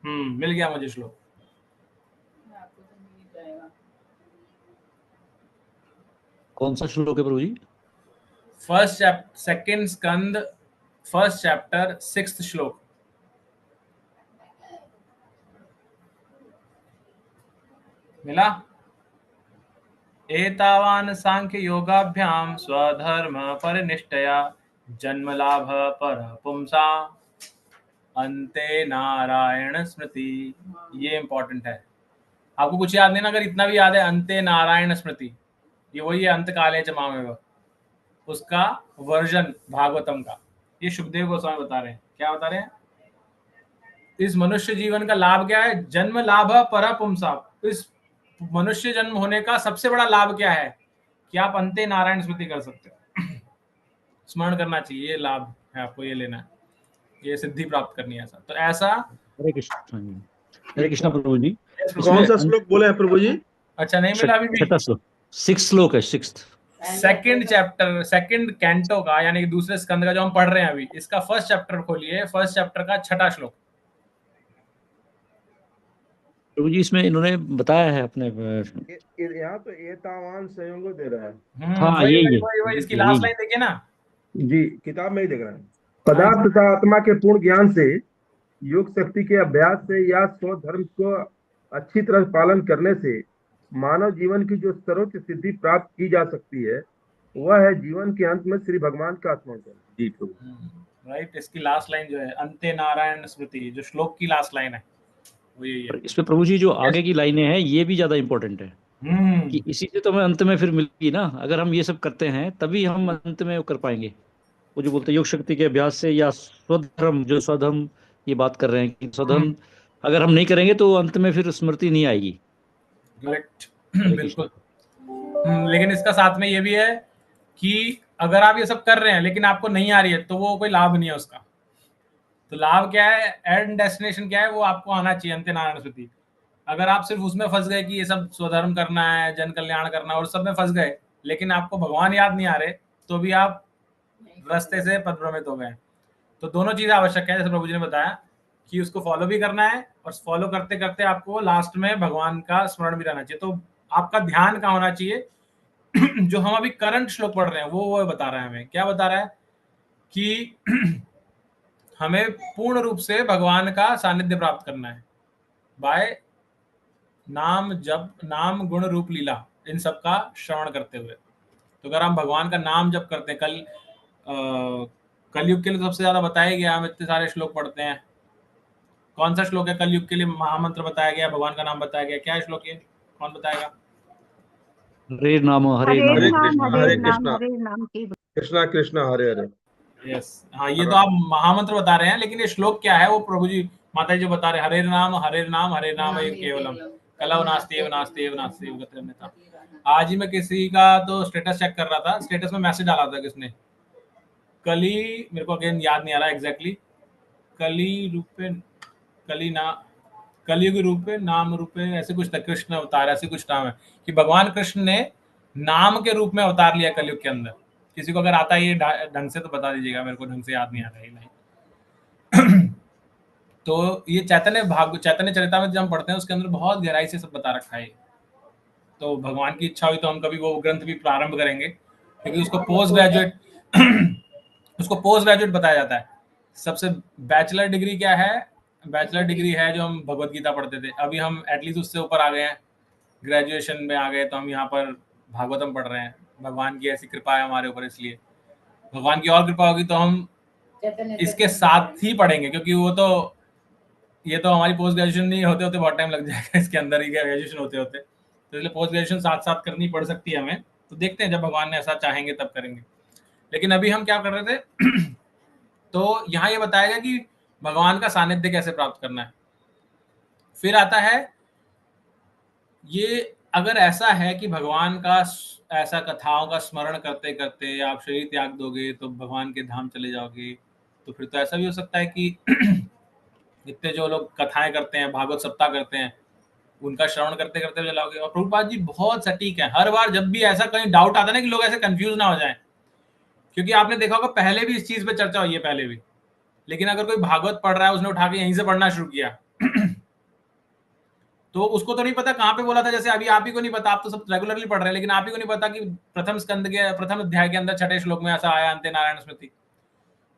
मिल गया मुझे श्लोक। कौन सा श्लोक है प्रभु जी? सेकंड स्कंद, फर्स्ट चैप्टर, 6th श्लोक। मिला? एतावान सांख्य योगाभ्याम स्वधर्म परिनिष्ठया जन्म लाभ पर पुंसा अंते नारायण स्मृति। ये इंपॉर्टेंट है। आपको कुछ याद नहीं ना? अगर इतना भी याद है, अंते नारायण स्मृति, ये वही है अंत काले च मामेव, उसका वर्जन भागवतम का। ये सुखदेव गोस्वामी बता रहे हैं। क्या बता रहे हैं? इस मनुष्य जीवन का लाभ क्या है? जन्म लाभ पर पुंसा। इस मनुष्य जन्म होने का सबसे बड़ा लाभ क्या है कि आप अंते नारायण स्मृति कर सकते हो। स्मरण करना चाहिए, ये लाभ है, आपको ये लेना है, ये सिद्धि प्राप्त करनी है। ऐसा तो ऐसा। हरे कृष्ण प्रभु जी। कौन सा श्लोक बोले हैं प्रभु जी? अच्छा, नहीं मिला अभी भी? 6th श्लोक है, 6th second chapter, second canto का, यानी कि दूसरे स्कंद का जो हम पढ़ रहे हैं अभी, इसका फर्स्ट चैप्टर खोलिए। फर्स्ट चैप्टर का 6ठा श्लोक। प्रभु जी इसमें इन्होंने बताया है अपने यहाँ तो एतावान संयोगो दे रहा है। हाँ, ये इसकी लास्ट लाइन देखिए ना जी, किताब में ही देख रहे हैं। पदार्थ तथा आत्मा के पूर्ण ज्ञान से, योग शक्ति के अभ्यास से या स्वधर्म को अच्छी तरह पालन करने से मानव जीवन की जो सर्वोच्च सिद्धि प्राप्त की जा सकती है, वह है जीवन के अंत में श्री भगवान का स्मरण करना। जी प्रभु। राइट। इसकी लास्ट लाइन जो है अंते नारायण स्मृति, जो श्लोक की लास्ट लाइन है वो यही है। इसमें प्रभु जी जो आगे की लाइनें हैं ये भी ज्यादा इंपॉर्टेंट है कि इसी से तो हमें अंत में फिर मिलेगी ना। अगर हम ये सब करते हैं तभी हम अंत में कर पाएंगे। वो जो बोलते हैं योग शक्ति के अभ्यास से या स्वधर्म, जो स्वधर्म ये बात कर रहे हैं कि स्वधर्म अगर हम नहीं करेंगे तो अंत में फिर स्मृति नहीं आएगी। करेक्ट, बिल्कुल। लेकिन इसका साथ में ये भी है कि अगर आप ये सब कर रहे हैं लेकिन आपको नहीं आ रही है तो वो कोई लाभ नहीं है उसका। तो लाभ क्या है, एंड डेस्टिनेशन क्या है, वो आपको आना चाहिए अंत्य नारायण स्मृति। अगर आप सिर्फ उसमें फंस गए कि ये सब स्वधर्म करना है, जन कल्याण करना है, और सब में फंस गए, लेकिन आपको भगवान याद नहीं आ रहे, तो भी आप रास्ते से पदभ्रमित हो गए। तो दोनों चीजें आवश्यक है, जैसे प्रभु जी ने बताया कि उसको फॉलो भी करना है और फॉलो करते करते आपको लास्ट में भगवान का स्मरण भी रहना चाहिए। तो आपका ध्यान कहाँ होना चाहिए? जो हम अभी करंट श्लोक पढ़ रहे हैं वो बता रहा है हमें। क्या बता रहा है कि हमें पूर्ण रूप से भगवान का सानिध्य प्राप्त करना है बाय नाम जप, नाम गुण रूप लीला, इन सब का श्रवण करते हुए। तो अगर हम भगवान का नाम जप करते हैं, कलयुग के लिए सबसे ज्यादा बताया गया, हम इतने सारे श्लोक पढ़ते हैं। कौन सा श्लोक है कलयुग के लिए महामंत्र बताया गया, भगवान का नाम बताया गया? क्या श्लोक है, कौन बताएगा? हरे नाम हरे नाम हरे कृष्णा कृष्णा कृष्णा हरे हरे। यस, हाँ, ये तो आप महामंत्र बता रहे हैं, लेकिन ये श्लोक क्या है वो प्रभु जी माता जी जो बता रहे हैं। हरे नाम हरे नाम हरे नाम एक केवलम कलौ नास्ति नास्ति नास्ति गतिर्न्यथा। आज ही मैं किसी का तो स्टेटस चेक कर रहा था, स्टेटस में मैसेज डाला था किसने, मेरे को अगेन याद नहीं आ रहा एग्जैक्टली, कली रूपे कली ना कलयुग रूपे नाम रूपे, ऐसे कुछ था, कृष्ण अवतार ऐसे कुछ नाम है कि भगवान कृष्ण ने नाम के रूप में अवतार लिया कलयुग के अंदर। किसी को अगर आता है ये ढंग से तो बता दीजिएगा, मेरे को ढंग से याद नहीं आ रहा है लाइन। तो ये चैतन्य चरितामृत जब हम पढ़ते हैं उसके अंदर बहुत गहराई से सब बता रखा है। तो भगवान की इच्छा हुई तो हम कभी वो ग्रंथ भी प्रारंभ करेंगे, क्योंकि उसको पोस्ट ग्रेजुएट बताया जाता है। सबसे बैचलर डिग्री क्या है? बैचलर डिग्री है जो हम भगवत गीता पढ़ते थे, अभी हम एटलीस्ट उससे ऊपर आ गए हैं, ग्रेजुएशन में आ गए, तो हम यहाँ पर भागवतम पढ़ रहे हैं। भगवान की ऐसी कृपा है हमारे ऊपर, इसलिए भगवान की और कृपा होगी तो हम इसके साथ ही पढ़ेंगे, क्योंकि वो तो ये तो हमारी पोस्ट ग्रेजुएशन नहीं होते होते बहुत टाइम लग जाएगा इसके अंदर ही ग्रेजुएशन होते होते, तो इसलिए पोस्ट ग्रेजुएशन साथ साथ करनी पड़ सकती है हमें। तो देखते हैं जब भगवान ने ऐसा चाहेंगे तब करेंगे। लेकिन अभी हम क्या कर रहे थे तो यहाँ ये बताया गया कि भगवान का सानिध्य कैसे प्राप्त करना है। फिर आता है ये, अगर ऐसा है कि भगवान का ऐसा कथाओं का स्मरण करते करते आप शरीर त्याग दोगे तो भगवान के धाम चले जाओगे, तो फिर तो ऐसा भी हो सकता है कि इतने जो लोग कथाएं करते हैं, भागवत सप्ताह करते हैं, उनका श्रवण करते करते चलाओगे। और प्रभुपाद जी बहुत सटीक है, हर बार जब भी ऐसा कहीं डाउट आता है ना कि लोग ऐसे कंफ्यूज ना हो जाएं, क्योंकि आपने देखा होगा पहले भी इस चीज पे चर्चा हुई है पहले भी, लेकिन अगर कोई भागवत पढ़ रहा है उसने उठा के यहीं से पढ़ना शुरू किया तो उसको तो नहीं पता कहाँ पे बोला था। जैसे अभी आप ही को नहीं पता, आप तो सब रेगुलरली पढ़ रहे हैं, लेकिन आप ही को नहीं पता कि प्रथम स्कंद के प्रथम अध्याय के अंदर 6ठे श्लोक में ऐसा आया अंत्य नारायण स्मृति।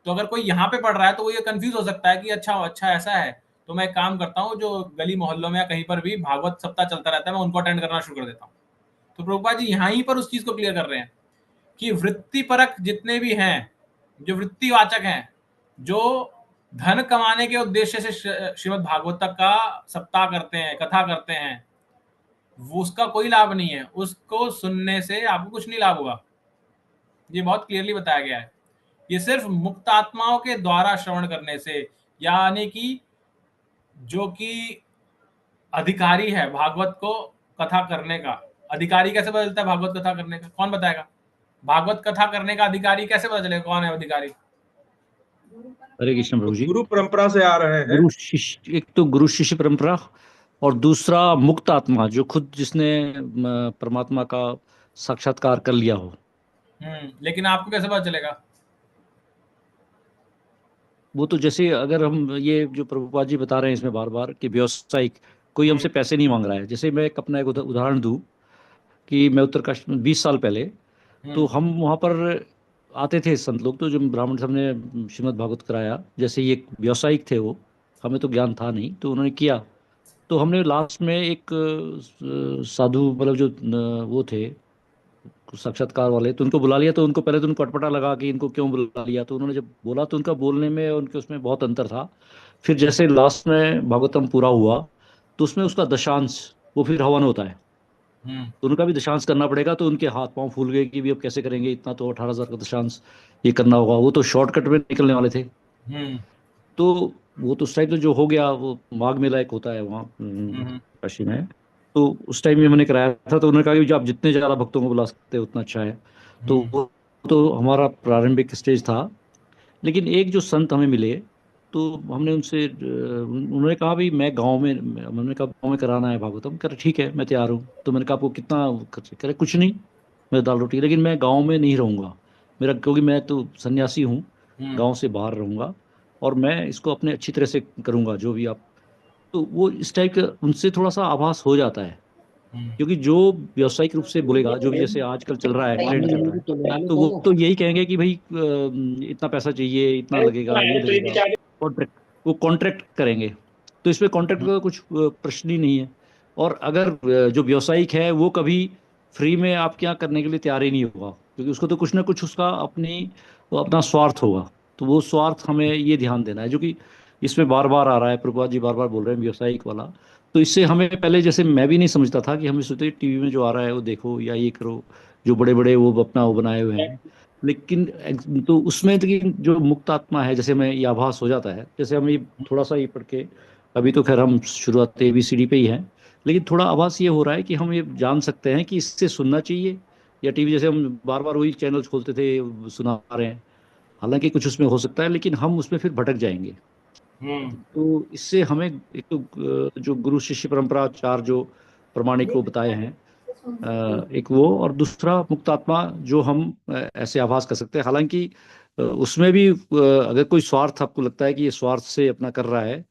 तो अगर कोई यहाँ पे पढ़ रहा है तो वो ये कंफ्यूज हो सकता है कि अच्छा ऐसा है, तो मैं एक काम करता हूँ, जो गली मोहल्लों में या कहीं पर भी भागवत सप्ताह चलता रहता है मैं उनको अटेंड करना शुरू कर देता हूँ। तो प्रभुपाद जी यहाँ पर उस चीज को क्लियर कर रहे हैं कि वृत्तिपरक जितने भी हैं, जो वृत्तिवाचक हैं, जो धन कमाने के उद्देश्य से श्रीमद् भागवत का सप्ताह करते हैं, कथा करते हैं, वो उसका कोई लाभ नहीं है। उसको सुनने से आपको कुछ नहीं लाभ होगा, ये बहुत क्लियरली बताया गया है। ये सिर्फ मुक्त आत्माओं के द्वारा श्रवण करने से, यानी कि जो कि अधिकारी है भागवत को कथा करने का, अधिकारी कैसे पता चलता है भागवत कथा करने का? कौन बताएगा? भागवत कथा करने का अधिकारी कैसे पता चलेगा कौन है अधिकारी? हरे कृष्ण प्रभु जी। गुरु परंपरा से आ रहे हैं। गुरु शिष्य, एक तो गुरु शिष्य परंपरा, और दूसरा मुक्त आत्मा, जो खुद जिसने परमात्मा का साक्षात्कार कर लिया हो। लेकिन आपको कैसे पता चलेगा? वो तो जैसे अगर हम ये जो प्रभुपाद जी बता रहे हैं इसमें बार बार कि व्यावसायिक कोई हमसे पैसे नहीं मांग रहा है। जैसे मैं अपना एक उदाहरण दूं कि मैं उत्तरकाशी में 20 साल पहले, तो हम वहाँ पर आते थे संत लोग, तो जब ब्राह्मण साहब ने श्रीमद् भागवत कराया, जैसे ये एक व्यावसायिक थे, वो हमें तो ज्ञान था नहीं, तो उन्होंने किया। तो हमने लास्ट में एक साधु, मतलब जो वो थे साक्षात्कार वाले, तो उनको बुला लिया। तो उनको पहले तो उनको अटपटा लगा कि इनको क्यों बुला लिया, तो उन्होंने जब बोला तो उनका बोलने में उनके उसमें बहुत अंतर था। फिर जैसे लास्ट में भागवतम पूरा हुआ तो उसमें उसका दशांश, वो फिर हवन होता है, तो उनका भी दशांश करना पड़ेगा। तो उनके हाथ पांव फूल गए कि भी अब कैसे करेंगे, इतना तो 18,000 का दशांश ये करना होगा। वो तो शॉर्टकट में निकलने वाले थे। तो वो तो उस टाइम तो जो हो गया, वो माघ मेला एक होता है वहाँ काशी में, तो उस टाइम में मैंने कराया था। तो उन्होंने कहा कि आप जितने ज़्यादा भक्तों को बुला सकते हैं उतना अच्छा है। तो वो तो हमारा प्रारंभिक स्टेज था। लेकिन एक जो संत हमें मिले, तो हमने उनसे, उन्होंने कहा भाई मैं गांव में, हमने कहा गांव में कराना है भागवतम। कह रहे ठीक है मैं तैयार हूँ। तो मैंने कहा आपको कितना खर्च? कह रहे कुछ नहीं, मैं दाल रोटी, लेकिन मैं गांव में नहीं रहूँगा मेरा, क्योंकि मैं तो सन्यासी हूँ, गांव से बाहर रहूँगा और मैं इसको अपने अच्छी तरह से करूँगा जो भी आप। तो वो इस टाइप का उनसे थोड़ा सा आभास हो जाता है, क्योंकि जो व्यावसायिक रूप से बोलेगा, जो भी जैसे आजकल चल रहा है, ट्रेंड चल रहा है, तो वो तो यही कहेंगे कि भाई इतना पैसा चाहिए, इतना लगेगा, ये लगेगा, कॉन्ट्रैक्ट, वो कॉन्ट्रैक्ट करेंगे। तो इसमें कॉन्ट्रैक्ट का कुछ प्रश्न ही नहीं है। और अगर जो व्यावसायिक है वो कभी फ्री में आपके यहाँ करने के लिए तैयार ही नहीं होगा, क्योंकि उसको तो कुछ ना कुछ उसका अपना स्वार्थ होगा। तो वो स्वार्थ हमें ये ध्यान देना है, जो कि इसमें बार बार आ रहा है। प्रभुपाद जी बार बार बोल रहे हैं व्यावसायिक वाला। तो इससे हमें पहले, जैसे मैं भी नहीं समझता था, कि हमें सोचते टीवी में जो आ रहा है वो देखो या ये करो, जो बड़े बड़े वो अपना वो बनाए हुए हैं। लेकिन तो उसमें तो जो मुक्त आत्मा है, जैसे हमें ये आभास हो जाता है। जैसे हम ये थोड़ा सा ये पढ़ के, अभी तो खैर हम शुरुआत ABCD पे ही हैं, लेकिन थोड़ा आभास ये हो रहा है कि हम ये जान सकते हैं कि इससे सुनना चाहिए या टीवी, जैसे हम बार बार वही चैनल्स खोलते थे सुना रहे हैं। हालांकि कुछ उसमें हो सकता है, लेकिन हम उसमें फिर भटक जाएंगे। तो इससे हमें एक तो जो गुरु शिष्य परंपरा 4 जो प्रमाणिक वो बताए हैं, एक वो, और दूसरा मुक्तात्मा जो हम ऐसे आभास कर सकते हैं। हालांकि उसमें भी अगर कोई स्वार्थ आपको लगता है कि ये स्वार्थ से अपना कर रहा है,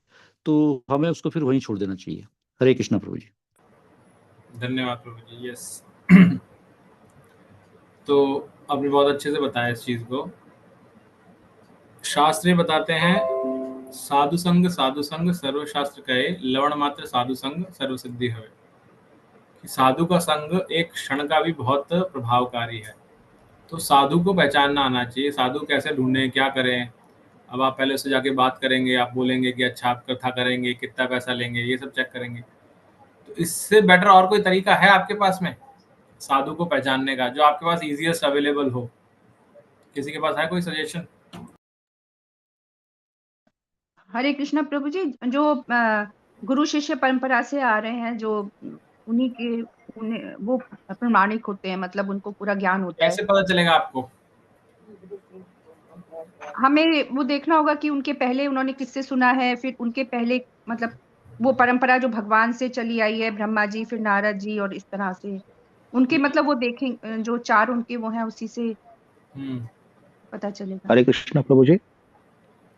तो हमें उसको फिर वहीं छोड़ देना चाहिए। हरे कृष्णा प्रभु जी। धन्यवाद प्रभु जी। यस तो आपने बहुत अच्छे से बताया इस चीज को। शास्त्रीय बताते हैं, साधु संग सर्वशास्त्र कहे, लवण मात्र साधु संग सर्वसिद्धि है। कि साधु का संग एक क्षण का भी बहुत प्रभावकारी है। तो साधु को पहचानना आना चाहिए, साधु कैसे ढूंढें, क्या करें। अब आप पहले उससे जाके बात करेंगे, आप बोलेंगे कि अच्छा आप कथा करेंगे, कितना पैसा लेंगे, ये सब चेक करेंगे। तो इससे बेटर और कोई तरीका है आपके पास में साधु को पहचानने का, जो आपके पास इजीएस्ट अवेलेबल हो? किसी के पास है कोई सजेशन? हरे कृष्णा प्रभु जी, जो गुरु शिष्य परंपरा से आ रहे हैं, जो उन्हें वो प्रमाणिक होते हैं, मतलब उनको पूरा ज्ञान होता है। कैसे पता चलेगा आपको? हमें वो देखना होगा कि उनके पहले उन्होंने किससे सुना है, फिर उनके पहले मतलब वो परंपरा जो भगवान से चली आई है, ब्रह्मा जी, फिर नारद जी, और इस तरह से उनके मतलब वो देखें जो 4 उनके वो हैं, उसी से पता चलेगा। हरे कृष्णा प्रभु जी।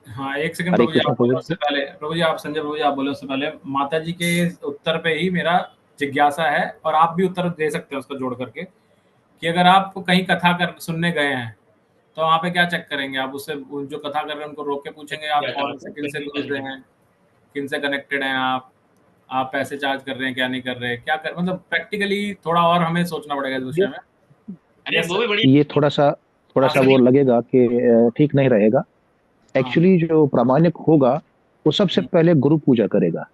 हाँ, एक सेकंड हरे प्रभु जी, कृष्णा आप बोलो प्रभु उससे जी। पहले। प्रभु जी आप, संजय प्रभु जी आप बोले उससे पहले, माता जी के उत्तर पे ही मेरा जिज्ञासा है, और आप भी उत्तर दे सकते हैं उसको जोड़ करके, कि अगर आप कहीं कथा कर सुनने गए हैं तो वहाँ पे क्या चेक करेंगे आप? उससे जो कथा कर रहे हैं उनको रोक के पूछेंगे आप कौन से, किन से जुड़ रहे हैं, किन से कनेक्टेड हैं आप पैसे चार्ज कर रहे हैं, क्या नहीं कर रहे, क्या कर, मतलब प्रैक्टिकली थोड़ा और हमें सोचना पड़ेगा इस विषय में। ये थोड़ा सा वो लगेगा कि ठीक नहीं रहेगा। एक्चुअली जो प्रामाणिक होगा वो सबसे पहले गुरु पूजा करेगा।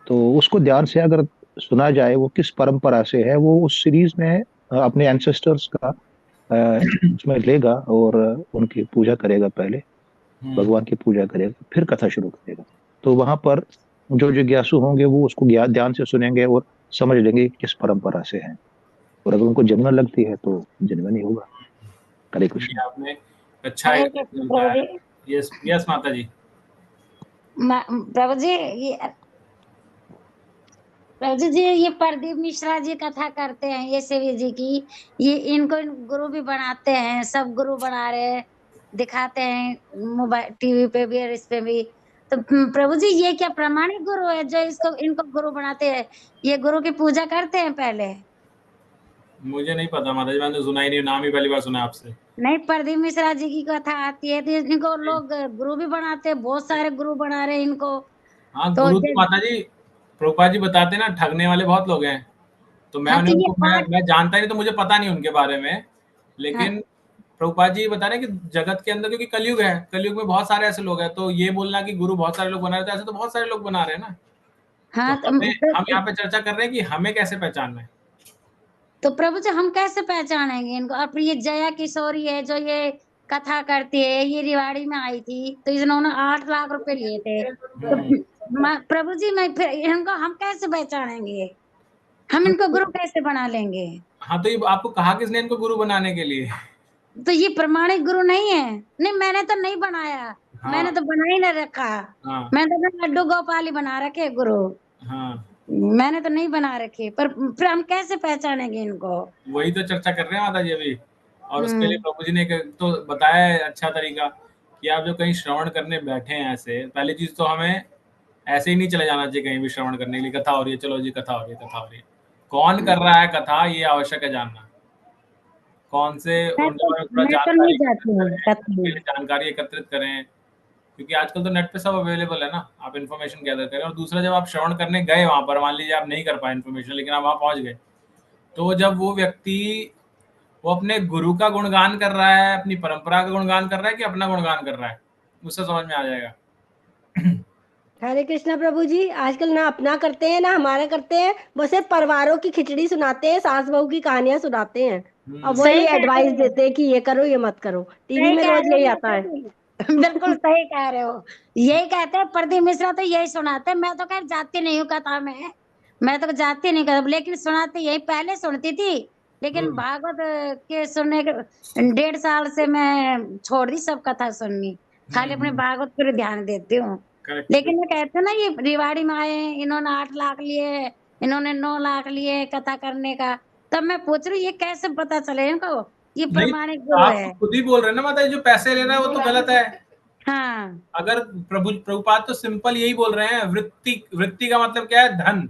तो उसको ध्यान से अगर सुना जाए वो किस परंपरा से है, वो उस सीरीज में अपने एंसेस्टर्स का उसमें लेगा और उनकी पूजा करेगा, पहले भगवान की पूजा करेगा, फिर कथा शुरू करेगा। तो वहां पर जो जिज्ञासु होंगे वो उसको ध्यान से सुनेंगे और समझ लेंगे किस परंपरा से है, और अगर उनको जन्म लगती है तो जन्म ही होगा। हरे कृष्ण। आपने अच्छा है। यस यस माता जी। प्रभु जी, ये प्रदीप मिश्रा जी कथा करते हैं, ये सेवी जी की, ये इनको गुरु भी बनाते हैं, सब गुरु बना रहे हैं, दिखाते हैं मोबाइल टीवी पे भी और इस पे भी। तो प्रभु जी, ये क्या प्रमाणिक गुरु है जो इनको गुरु बनाते हैं? ये गुरु की पूजा करते हैं पहले? मुझे नहीं पता माता जी, मैंने सुना ही नहीं, नाम ही पहली बार सुना आपसे। नहीं, प्रदीप मिश्रा जी की कथा आती है तो इनको लोग गुरु भी बनाते हैं, बहुत सारे गुरु बना रहे हैं इनको। हाँ, तो गुरु तो माता जी प्रभुपाद जी बताते ना, ठगने वाले बहुत लोग हैं। तो मैं हाँ, तो ये मैं जानता नहीं, तो मुझे पता नहीं उनके बारे में, लेकिन प्रभुपाद जी बता रहे हैं कि जगत के अंदर, क्योंकि कलयुग है, कलयुग में बहुत सारे ऐसे लोग हैं, तो ये बोलना कि गुरु बहुत सारे लोग बना रहे थे, ऐसे तो बहुत सारे लोग बना रहे हैं ना। हाँ, तो हम यहाँ पे चर्चा कर रहे हैं कि हमें कैसे पहचानना है। तो प्रभु जी, हम कैसे पहचानेंगे इनको? और ये जया किशोरी है जो ये कथा करती है, ये रिवाड़ी में आई थी, तो इन्होंने 8 लाख रुपए लिए थे। तो प्रभु जी, मैं फिर इनको हम कैसे पहचानेंगे? हम इनको गुरु कैसे बना लेंगे? हाँ, तो ये आपको कहा किसने इनको गुरु बनाने के लिए? तो ये प्रमाणिक गुरु नहीं है। नहीं, मैंने तो नहीं बनाया। हाँ। मैंने तो बना ही नहीं रखा। हाँ। मैंने तो लड्डू गोपाल ही बना रखे गुरु। हाँ। मैंने तो नहीं बना रखे, पर फिर हम कैसे पहचानेंगे इनको? वही तो चर्चा कर रहे हैं माता जी अभी। और उसके लिए प्रभु जी ने तो बताया है अच्छा तरीका, कि आप जो कहीं श्रवण करने बैठे हैं, ऐसे पहली चीज तो हमें ऐसे ही नहीं चले जाना चाहिए कहीं भी श्रवण करने के लिए। कथा हो रही है, चलो जी कथा हो रही है, कथा हो रही है, कौन कर रहा है कथा, ये आवश्यक है जानना। कौन से जानकारी एकत्रित करें, क्योंकि आजकल तो नेट पे सब अवेलेबल है ना, आप इन्फॉर्मेशन गैदर करें। और दूसरा, जब आप श्रवण करने गए वहां पर, मान लीजिए आप नहीं कर पाए इन्फॉर्मेशन, लेकिन आप वहां पहुंच गए, तो जब वो व्यक्ति वो अपने गुरु का गुणगान कर रहा है, अपनी परंपरा का गुणगान कर रहा है, कि अपना गुणगान कर रहा है, उससे समझ में आ जाएगा। हरे कृष्णा प्रभु जी, आजकल ना अपना करते हैं ना हमारा करते हैं, वो सिर्फ परिवारों की खिचड़ी सुनाते हैं, सास बहू की कहानियां सुनाते हैं, और वही एडवाइस देते हैं कि ये करो ये मत करो। टीवी में रोज यही आता है। बिल्कुल सही कह रहे हो। यही कहते हैं प्रदीप मिश्रा, तो यही सुनाते हैं। मैं तो खैर जाती नहीं हूँ कथा में, मैं तो जाती नहीं कथा, लेकिन सुनाती यही, पहले सुनती थी, लेकिन भागवत के सुनने के 1.5 साल से मैं छोड़ दी सब कथा सुननी। खाली अपने भागवत पर ध्यान देती हूँ। करेक्ट। लेकिन ये कहते हैं ना, ये रिवाड़ी में आए, इन्होंने 8 लाख लिए, इन्होंने 9 लाख लिए कथा करने का। तब मैं पूछ रही हूँ, ये कैसे पता चले इनको ये नहीं, प्रमाणिक गुरु आप है? खुद ही बोल रहे हैं ना माता जी, जो पैसे ले रहा है वो तो गलत है। हाँ, अगर प्रभुपाद तो सिंपल यही बोल रहे हैं, वृत्ति का मतलब क्या है? धन।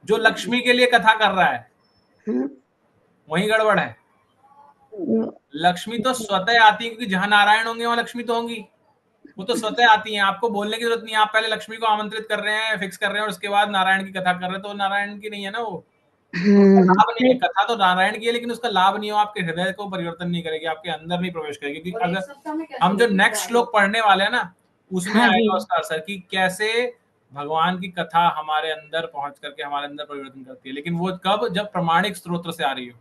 जो लक्ष्मी के लिए कथा कर रहा है वही गड़बड़ है। लक्ष्मी तो स्वतः आती है, क्योंकि जहां नारायण होंगे वहां लक्ष्मी तो होंगी। वो तो स्वतः आती हैं, आपको बोलने की जरूरत नहीं है। आप पहले लक्ष्मी को आमंत्रित कर रहे हैं, फिक्स कर रहे हैं, और उसके बाद नारायण की कथा कर रहे हैं, तो नारायण की नहीं है ना वो। उसका लाभ नहीं है। कथा तो नारायण की है, लेकिन उसका लाभ नहीं हो, आपके हृदय को परिवर्तन नहीं करेगी, आपके अंदर नहीं प्रवेश करेगी। क्योंकि अगर हम जो नेक्स्ट श्लोक पढ़ने वाले हैं ना, उसमें आएगा उसका असर कि कैसे भगवान की कथा हमारे अंदर पहुंच करके हमारे अंदर परिवर्तन करती है। लेकिन वो कब? जब प्रमाणिक स्त्रोत्र से आ रही हो।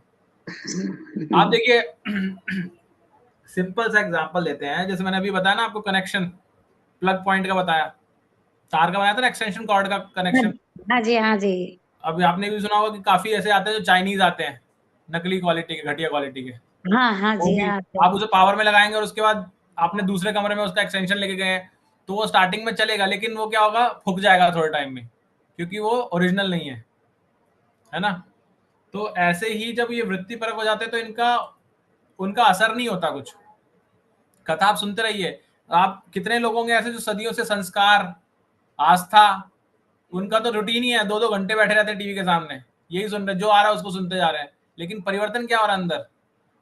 आप देखिए, सिंपल सा एग्जांपल लेते हैं। जैसे मैंने अभी बताया ना आपको, कनेक्शन प्लग पॉइंट का बताया, तार का बनाया था ना, एक्सटेंशन कॉर्ड का कनेक्शन। हाँ जी, हाँ जी। अब आपने भी सुना होगा कि काफी ऐसे आते हैं जो चाइनीज आते हैं, नकली क्वालिटी के, घटिया क्वालिटी के। हाँ, हाँ वो जी, भी हाँ। आप उसे पावर में लगाएंगे और उसके बाद आपने दूसरे कमरे में उसका एक्सटेंशन लेके गए हैं, तो वो स्टार्टिंग में चलेगा, लेकिन वो क्या होगा? फूक जाएगा थोड़े टाइम में, क्योंकि वो ओरिजिनल नहीं है ना। तो ऐसे ही जब ये वृत्ति परक हो जाते हैं तो उनका असर नहीं होता कुछ। कथा आप सुनते रहिए। आप कितने लोग होंगे ऐसे जो सदियों से संस्कार, आस्था, उनका तो रूटीन ही है, 2-2 घंटे बैठे रहते हैं टीवी के सामने, यही सुन रहे, जो आ रहा है उसको सुनते जा रहे हैं। लेकिन परिवर्तन क्या हो रहा है अंदर?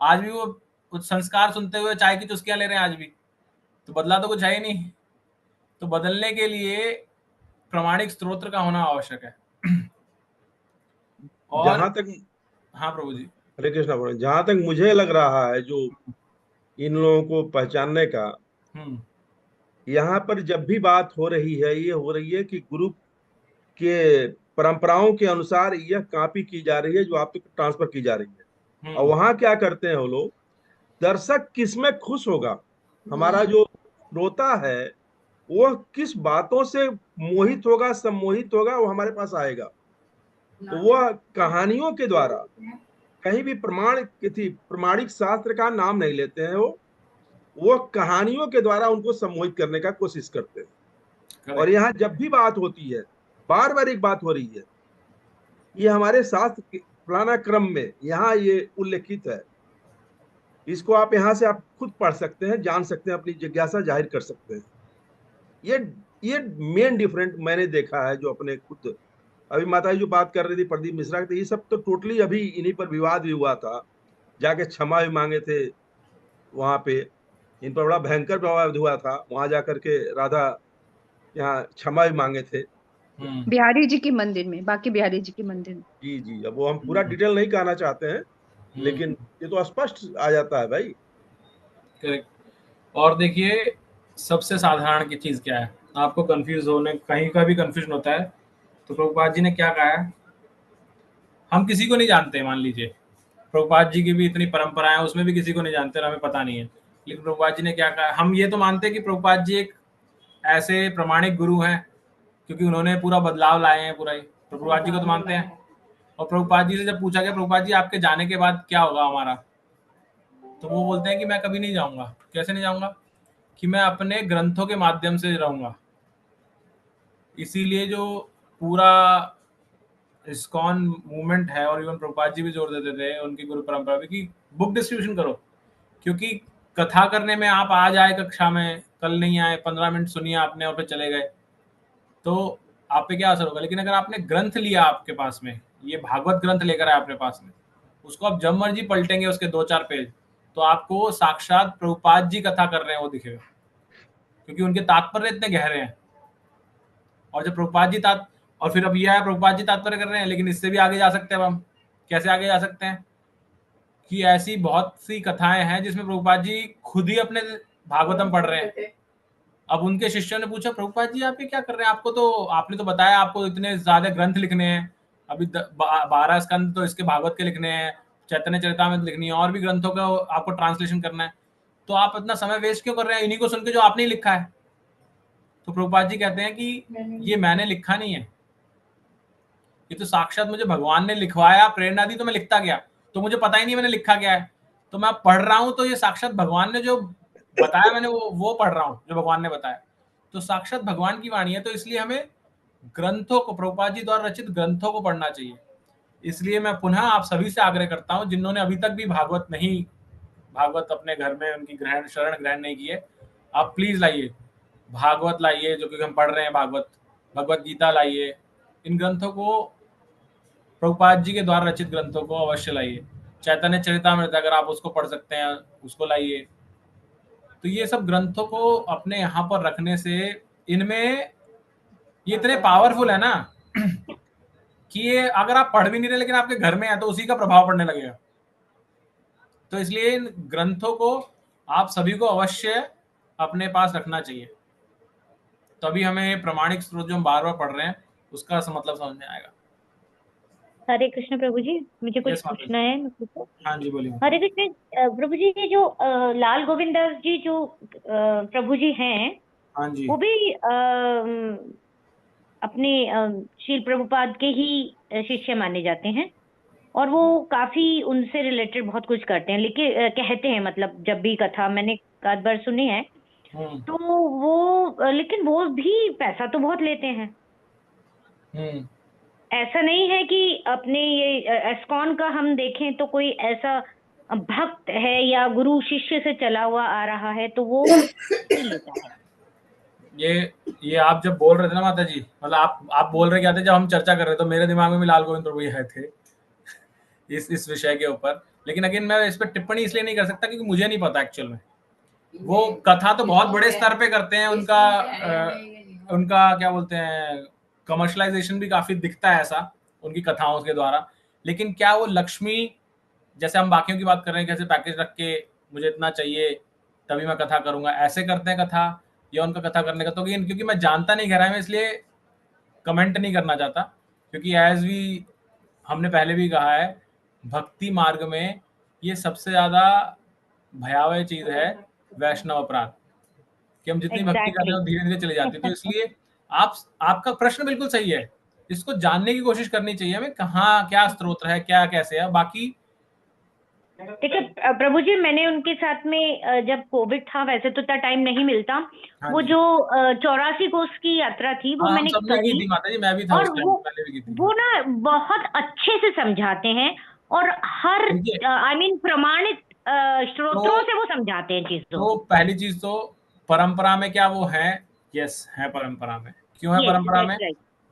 आज भी वो कुछ संस्कार सुनते हुए चाय की चुस्कियां ले रहे हैं आज भी। तो बदला तो कुछ है ही नहीं। तो बदलने के लिए प्रमाणिक स्त्रोत्र का होना आवश्यक है। और जहां तक, हाँ प्रभु जी, हरे कृष्णा प्रभु, जहां तक मुझे लग रहा है जो इन लोगों को पहचानने का, यहाँ पर जब भी बात हो रही है, ये हो रही है कि गुरु के परंपराओं के अनुसार यह कॉपी की जा रही है, जो आप तक ट्रांसफर की जा रही है। और वहां क्या करते हैं वो लोग, दर्शक किसमें खुश होगा, हमारा जो श्रोता है वो किस बातों से मोहित होगा, सम्मोहित होगा, वो हमारे पास आएगा। तो वह कहानियों के द्वारा, कहीं भी प्रमाणिक शास्त्र का नाम नहीं लेते हैं, वो कहानियों के द्वारा उनको सम्मोहित करने का कोशिश करते हैं। और यहाँ जब भी बात होती है, बार बार एक बात हो रही है, ये हमारे शास्त्र के पुराना क्रम में यहाँ ये उल्लेखित है। इसको आप यहाँ से आप खुद पढ़ सकते हैं, जान सकते हैं, अपनी जिज्ञासा जाहिर कर सकते हैं। ये मेन डिफरेंट मैंने देखा है, जो अपने खुद अभी माता जी जो बात कर रही थी प्रदीप मिश्रा, तो ये सब तो टोटली अभी इन्हीं पर विवाद भी हुआ था, जाके क्षमा भी मांगे थे वहां पे, इन पर बड़ा भयंकर विवाद हुआ था, वहां जाकर के राधा यहाँ क्षमा भी मांगे थे बिहारी जी के मंदिर में, बाकी बिहारी जी के मंदिर में। जी जी, अब वो हम पूरा डिटेल नहीं कहना चाहते हैं, लेकिन ये तो स्पष्ट आ जाता है भाई। करेक्ट। और देखिए, सबसे साधारण की चीज क्या है, आपको कंफ्यूज होने, कहीं का भी कंफ्यूजन होता है, तो प्रभुपाद जी ने क्या कहा है? हम किसी को नहीं जानते, मान लीजिए प्रभुपाद जी की भी इतनी परंपराएं, उसमें भी किसी को नहीं जानते, हमें पता नहीं है। लेकिन प्रभुपाद जी ने क्या कहा? हम ये तो मानते हैं कि प्रभुपाद जी एक ऐसे प्रमाणिक गुरु हैं, क्योंकि उन्होंने पूरा बदलाव लाए हैं पूरा ही, तो प्रभुपाद जी को तो मानते हैं। और प्रभुपाद जी से जब पूछा गया, प्रभुपाद जी आपके जाने के बाद क्या होगा हमारा, तो वो बोलते हैं कि मैं कभी नहीं जाऊंगा। कैसे नहीं जाऊंगा? कि मैं अपने ग्रंथों के माध्यम से रहूंगा। इसीलिए जो पूरा इस्कॉन मूवमेंट है, और इवन प्रभुपाद जी भी जोर देते थे उनकी गुरु परंपरा में, कि बुक डिस्ट्रीब्यूशन करो। क्योंकि कथा करने में आप आज आए कक्षा में, कल नहीं आए, 15 मिनट सुनिए आपने और फिर चले गए, तो आप पे क्या असर होगा? लेकिन अगर आपने ग्रंथ लिया आपके पास में, ये भागवत ग्रंथ लेकर आए अपने पास में, उसको आप जब मर्जी पलटेंगे उसके 2-4 पेज, तो आपको साक्षात प्रभुपाद जी कथा कर रहे हैं वो दिखेगा, क्योंकि उनके तात्पर्य इतने गहरे हैं। और जब प्रभुपाद जी और फिर अब यह है, प्रभुपाद जी तात्पर्य कर रहे हैं, लेकिन इससे भी आगे जा सकते हैं। अब हम कैसे आगे जा सकते हैं? कि ऐसी बहुत सी कथाएं हैं जिसमें प्रभुपाद जी खुद ही अपने भागवतम पढ़ रहे हैं। अब उनके शिष्यों ने पूछा, प्रभुपाद जी आप ये क्या कर रहे हैं? आपने तो बताया आपको इतने ज्यादा ग्रंथ लिखने हैं, अभी 12 स्कंद तो इसके भागवत के लिखने हैं, चैतन्य चरितामृत लिखनी है, और भी ग्रंथों का आपको ट्रांसलेशन करना है, तो आप इतना समय वेस्ट क्यों कर रहे हैं इन्हीं को सुन के जो आपने ही लिखा है? तो प्रभुपाद जी कहते हैं कि ये मैंने लिखा नहीं है, ये तो साक्षात मुझे भगवान ने लिखवाया, प्रेरणा दी, तो मैं लिखता गया, तो मुझे पता ही नहीं मैंने लिखा क्या है। तो मैं पढ़ रहा हूं, तो ये साक्षात भगवान ने जो बताया मैंने, वो पढ़ रहा हूँ जो भगवान ने बताया। तो साक्षात भगवान की वाणी है, तो इसलिए हमें ग्रंथों को, प्रभुपाद जी द्वारा रचित ग्रंथों को पढ़ना चाहिए। इसलिए मैं पुनः आप सभी से आग्रह करता हूँ, जिन्होंने अभी तक भी भागवत अपने घर में उनकी शरण ग्रहण नहीं की है, आप प्लीज लाइए, भागवत लाइए, जो कि हम पढ़ रहे हैं, भगवत गीता लाइए। इन ग्रंथों को, प्रभुपाद जी के द्वारा रचित ग्रंथों को अवश्य लाइए। चैतन्य चरितामृत, अगर आप उसको पढ़ सकते हैं, उसको लाइए। तो ये सब ग्रंथों को अपने यहाँ पर रखने से, इनमें ये इतने पावरफुल है ना कि ये अगर आप पढ़ भी नहीं रहे लेकिन आपके घर में है तो उसी का प्रभाव पड़ने लगेगा। तो इसलिए इन ग्रंथों को आप सभी को अवश्य अपने पास रखना चाहिए, तभी हमें प्रमाणिक स्रोत जो हम बार बार पढ़ रहे हैं उसका मतलब समझ में आएगा। हरे कृष्ण प्रभु जी, मुझे कुछ Yes, माता पूछना है, मैं पूछूं? हाँ जी, बोलिए। हरे कृष्ण प्रभु जी, ये जो लाल गोविंद दास जी जो प्रभु जी हैं, हाँ जी, वो भी अपने श्रील प्रभुपाद के ही शिष्य माने जाते हैं, और वो काफी उनसे रिलेटेड बहुत कुछ करते हैं, लेकिन कहते हैं, मतलब जब भी कथा मैंने एक बार सुनी है, तो वो लेकिन वो भी पैसा तो बहुत लेते हैं। ऐसा नहीं है कि अपने ये एस्कॉन का हम देखें तो कोई ऐसा भक्त है या गुरु शिष्य से चला हुआ आ रहा है तो वो नहीं लेता है। ये आप जब बोल रहे थे ना माता जी, मतलब आप बोल रहे क्या थे, जब हम चर्चा कर रहे थे तो मेरे दिमाग में भी लाल गोविंद प्रभु आए थे इस विषय के ऊपर। लेकिन अगेन मैं इस पर टिप्पणी इसलिए नहीं कर सकता क्योंकि मुझे नहीं पता एक्चुअल में। वो कथा तो बहुत बड़े स्तर पे करते हैं, उनका क्या बोलते हैं, कमर्शलाइजेशन भी काफी दिखता है ऐसा उनकी कथाओं के द्वारा। लेकिन क्या वो लक्ष्मी, जैसे हम बाकियों की बात कर रहे हैं, कैसे पैकेज रख के मुझे इतना चाहिए तभी मैं कथा करूंगा, ऐसे करते हैं कथा, या उनका कथा करने का? तो क्योंकि मैं जानता नहीं गहराई में, इसलिए कमेंट नहीं करना चाहता। क्योंकि हमने पहले भी कहा है, भक्ति मार्ग में ये सबसे ज्यादा भयावह चीज है, वैष्णव अपराध, कि हम जितनी भक्ति करते हैं धीरे धीरे चले जाते हैं। तो इसलिए आपका प्रश्न बिल्कुल सही है, इसको जानने की कोशिश करनी चाहिए हमें, कहाँ क्या स्तोत्र है, क्या कैसे है। बाकी देखिए प्रभु जी, मैंने उनके साथ में जब कोविड था, वैसे तो इतना टाइम नहीं मिलता, वो जो 84 कोस की यात्रा थी वो मैंने करी थी माता जी, मैं भी था और उस टाइम, पहले भी की थी। वो ना बहुत अच्छे से समझाते हैं और हर प्रमाणित स्रोतों से वो समझाते हैं चीजों। तो पहली चीज तो परंपरा में क्या वो है? यस, है परंपरा में। क्यों है परंपरा में?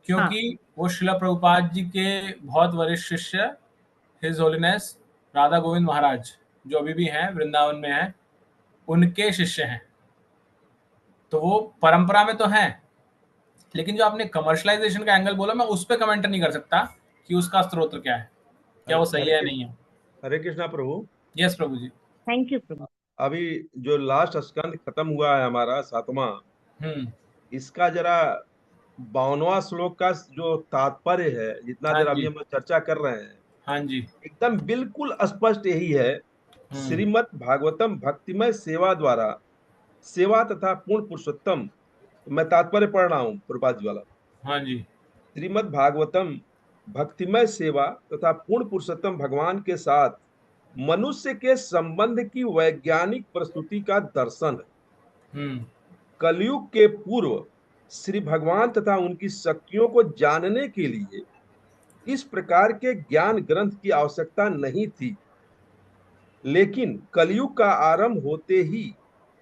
क्योंकि वो श्रील प्रभुपाद जी के बहुत वरिष्ठ शिष्य हिज होलीनेस राधा गोविंद महाराज, जो अभी भी हैं, वृंदावन में हैं, उनके शिष्य हैं। तो वो परंपरा में तो हैं, लेकिन जो आपने कमर्शलाइजेशन का एंगल बोला, मैं उस पर कमेंट नहीं कर सकता कि उसका स्त्रोत्र क्या है, क्या वो सही है नहीं है। हरे कृष्णा प्रभु। यस प्रभु जी। थैंक यू प्रभु। अभी जो लास्ट स्कंद खत्म हुआ है हमारा 7वां, इसका जरा 52वां श्लोक का जो तात्पर्य है, जितना देर अभी हम चर्चा कर रहे हैं, हाँ जी, एकदम बिल्कुल स्पष्ट यही है। श्रीमद् भागवतम भक्तिमय सेवा द्वारा सेवा तथा पूर्ण पुरुषोत्तम, मैं तात्पर्य पढ़ रहा हूँ प्रभुपाद जी वाला। हाँ जी। श्रीमद् भागवतम भक्तिमय सेवा तथा पूर्ण पुरुषोत्तम भगवान के साथ मनुष्य के संबंध की वैज्ञानिक प्रस्तुति का दर्शन है। कलयुग के पूर्व श्री भगवान तथा उनकी शक्तियों को जानने के लिए इस प्रकार के ज्ञान ग्रंथ की आवश्यकता नहीं थी, लेकिन कलयुग का आरंभ होते ही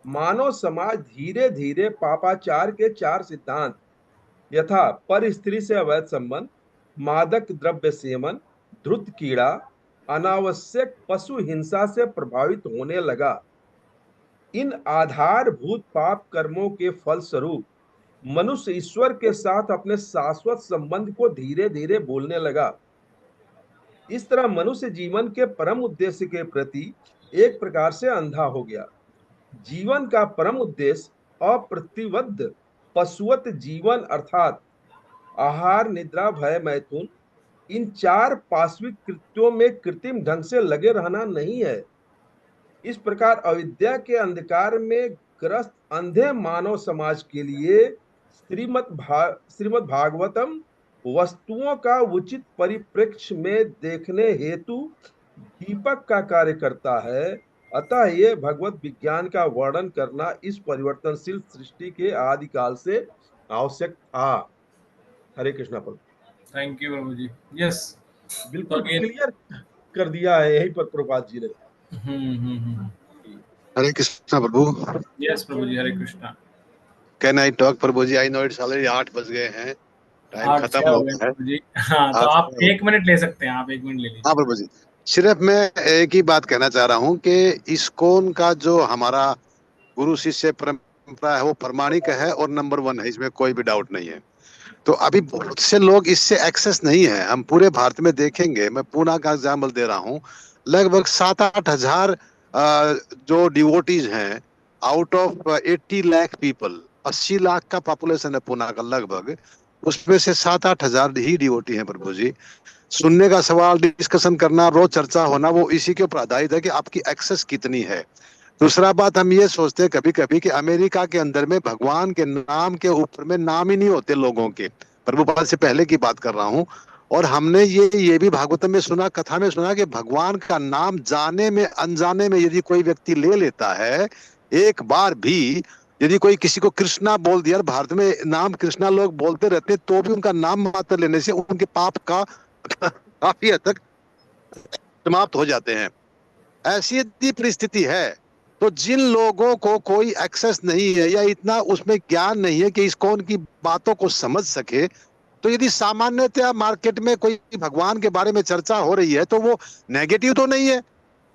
मानव समाज धीरे धीरे पापाचार के 4 सिद्धांत यथा पर स्त्री से अवैध संबंध, मादक द्रव्य सेवन, धुत कीड़ा, अनावश्यक पशु हिंसा से प्रभावित होने लगा। इन आधारभूत पाप कर्मों के फल स्वरूप मनुष्य ईश्वर के साथ अपने शाश्वत संबंध को धीरे धीरे भूलने लगा। इस तरह मनुष्य जीवन के परम उद्देश्य के प्रति एक प्रकार से अंधा हो गया। जीवन का परम उद्देश्य अप्रतिबद्ध पशुवत जीवन अर्थात आहार, निद्रा, भय, मैथुन, इन 4 पाश्विक कृत्यों में कृत्रिम ढंग से लगे रहना नहीं है। इस प्रकार अविद्या के अंधकार में ग्रस्त अंधे मानव समाज के लिए श्रीमद् भागवतम वस्तुओं का उचित परिप्रेक्ष्य में देखने हेतु दीपक का कार्य करता है अतः ये भगवत विज्ञान का वर्णन करना इस परिवर्तनशील सृष्टि के आदिकाल से आवश्यक था। हरे कृष्णा प्रभु। थैंक यू प्रभु जी। यस, बिल्कुल क्लियर कर दिया है यहीं पर प्रभुपाद जी ने। हरे कृष्णा प्रभु। यस प्रभु जी, Hare Krishna. Can I talk प्रभु जी? आई नो इट्स ऑलरेडी 8 बज गए हैं, टाइम खत्म हो गया है जी। हाँ, तो आप 1 मिनट ले सकते हैं, आप 1 मिनट ले लीजिए। हाँ प्रभु जी, सिर्फ मैं एक ही बात कहना चाह रहा हूँ कि इस्कॉन का जो हमारा गुरु शिष्य परंपरा है वो प्रमाणिक है और नंबर 1 है, इसमें कोई भी डाउट नहीं है। तो अभी बहुत से लोग इससे एक्सेस नहीं है। हम पूरे भारत में देखेंगे, मैं पूना का एग्जाम्पल दे रहा हूँ, लगभग 7-8 हजार जो डिवोटीज हैं out of 80 lakh people, 80 lakh का पॉपुलेशन है पूना का लगभग, उसमें से 7-8 हजार ही डिवोटी हैं प्रभु जी। सुनने का सवाल, डिस्कशन करना, रोज चर्चा होना, वो इसी के ऊपर आधारित है कि आपकी एक्सेस कितनी है। दूसरा बात, हम ये सोचते हैं कभी कभी कि अमेरिका के अंदर में भगवान के नाम के ऊपर में नाम ही नहीं होते लोगों के। प्रभुपाद से पहले की बात कर रहा हूँ। और हमने ये भी भागवतम में सुना, कथा में सुना कि भगवान का नाम जाने में अनजाने में यदि कोई व्यक्ति ले लेता है, एक बार भी यदि कोई किसी को कृष्णा बोल दिया, भारत में नाम कृष्णा लोग बोलते रहते, तो भी उनका नाम मात्र लेने से उनके पाप का काफी हद तक समाप्त हो जाते हैं। ऐसी यदि परिस्थिति है तो जिन लोगों को कोई एक्सेस नहीं है या इतना उसमें ज्ञान नहीं है कि इस्कॉन की बातों को समझ सके, तो यदि सामान्यतः मार्केट में कोई भगवान के बारे में चर्चा हो रही है तो वो नेगेटिव तो नहीं है।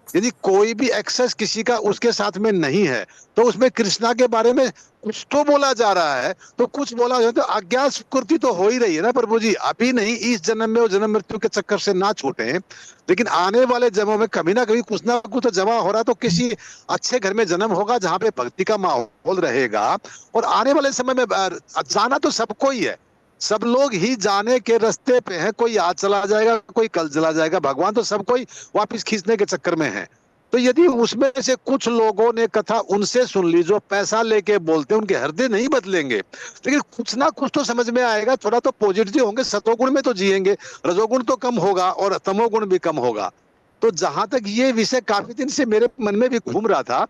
यदि कोई भी एक्सेस किसी का उसके साथ में नहीं है तो उसमें कृष्णा के बारे में कुछ तो बोला जा रहा है, तो कुछ बोला जाए तो अज्ञात स्वीकृति तो हो ही रही है ना प्रभु जी। अभी नहीं, इस जन्म में वो जन्म मृत्यु के चक्कर से ना छूटे, लेकिन आने वाले जन्मों में कभी ना कभी कुछ ना कुछ तो जमा हो रहा, तो किसी अच्छे घर में जन्म होगा जहाँ पे भक्ति का माहौल रहेगा। और आने वाले समय में जाना तो सबको ही है, सब लोग ही जाने के रास्ते पे हैं। कोई आज चला जाएगा, कोई कल चला जाएगा, भगवान तो सबको ही वापस खींचने के चक्कर में है। तो यदि उसमें से कुछ लोगों ने कथा उनसे सुन ली जो पैसा लेके बोलते, उनके हृदय नहीं बदलेंगे, लेकिन कुछ ना कुछ तो समझ में आएगा, थोड़ा तो पॉजिटिव होंगे, सतोगुण में तो जिएंगे, रजोगुण तो कम होगा और तमोगुण भी कम होगा। तो जहां तक ये विषय काफी दिन से मेरे मन में भी घूम रहा था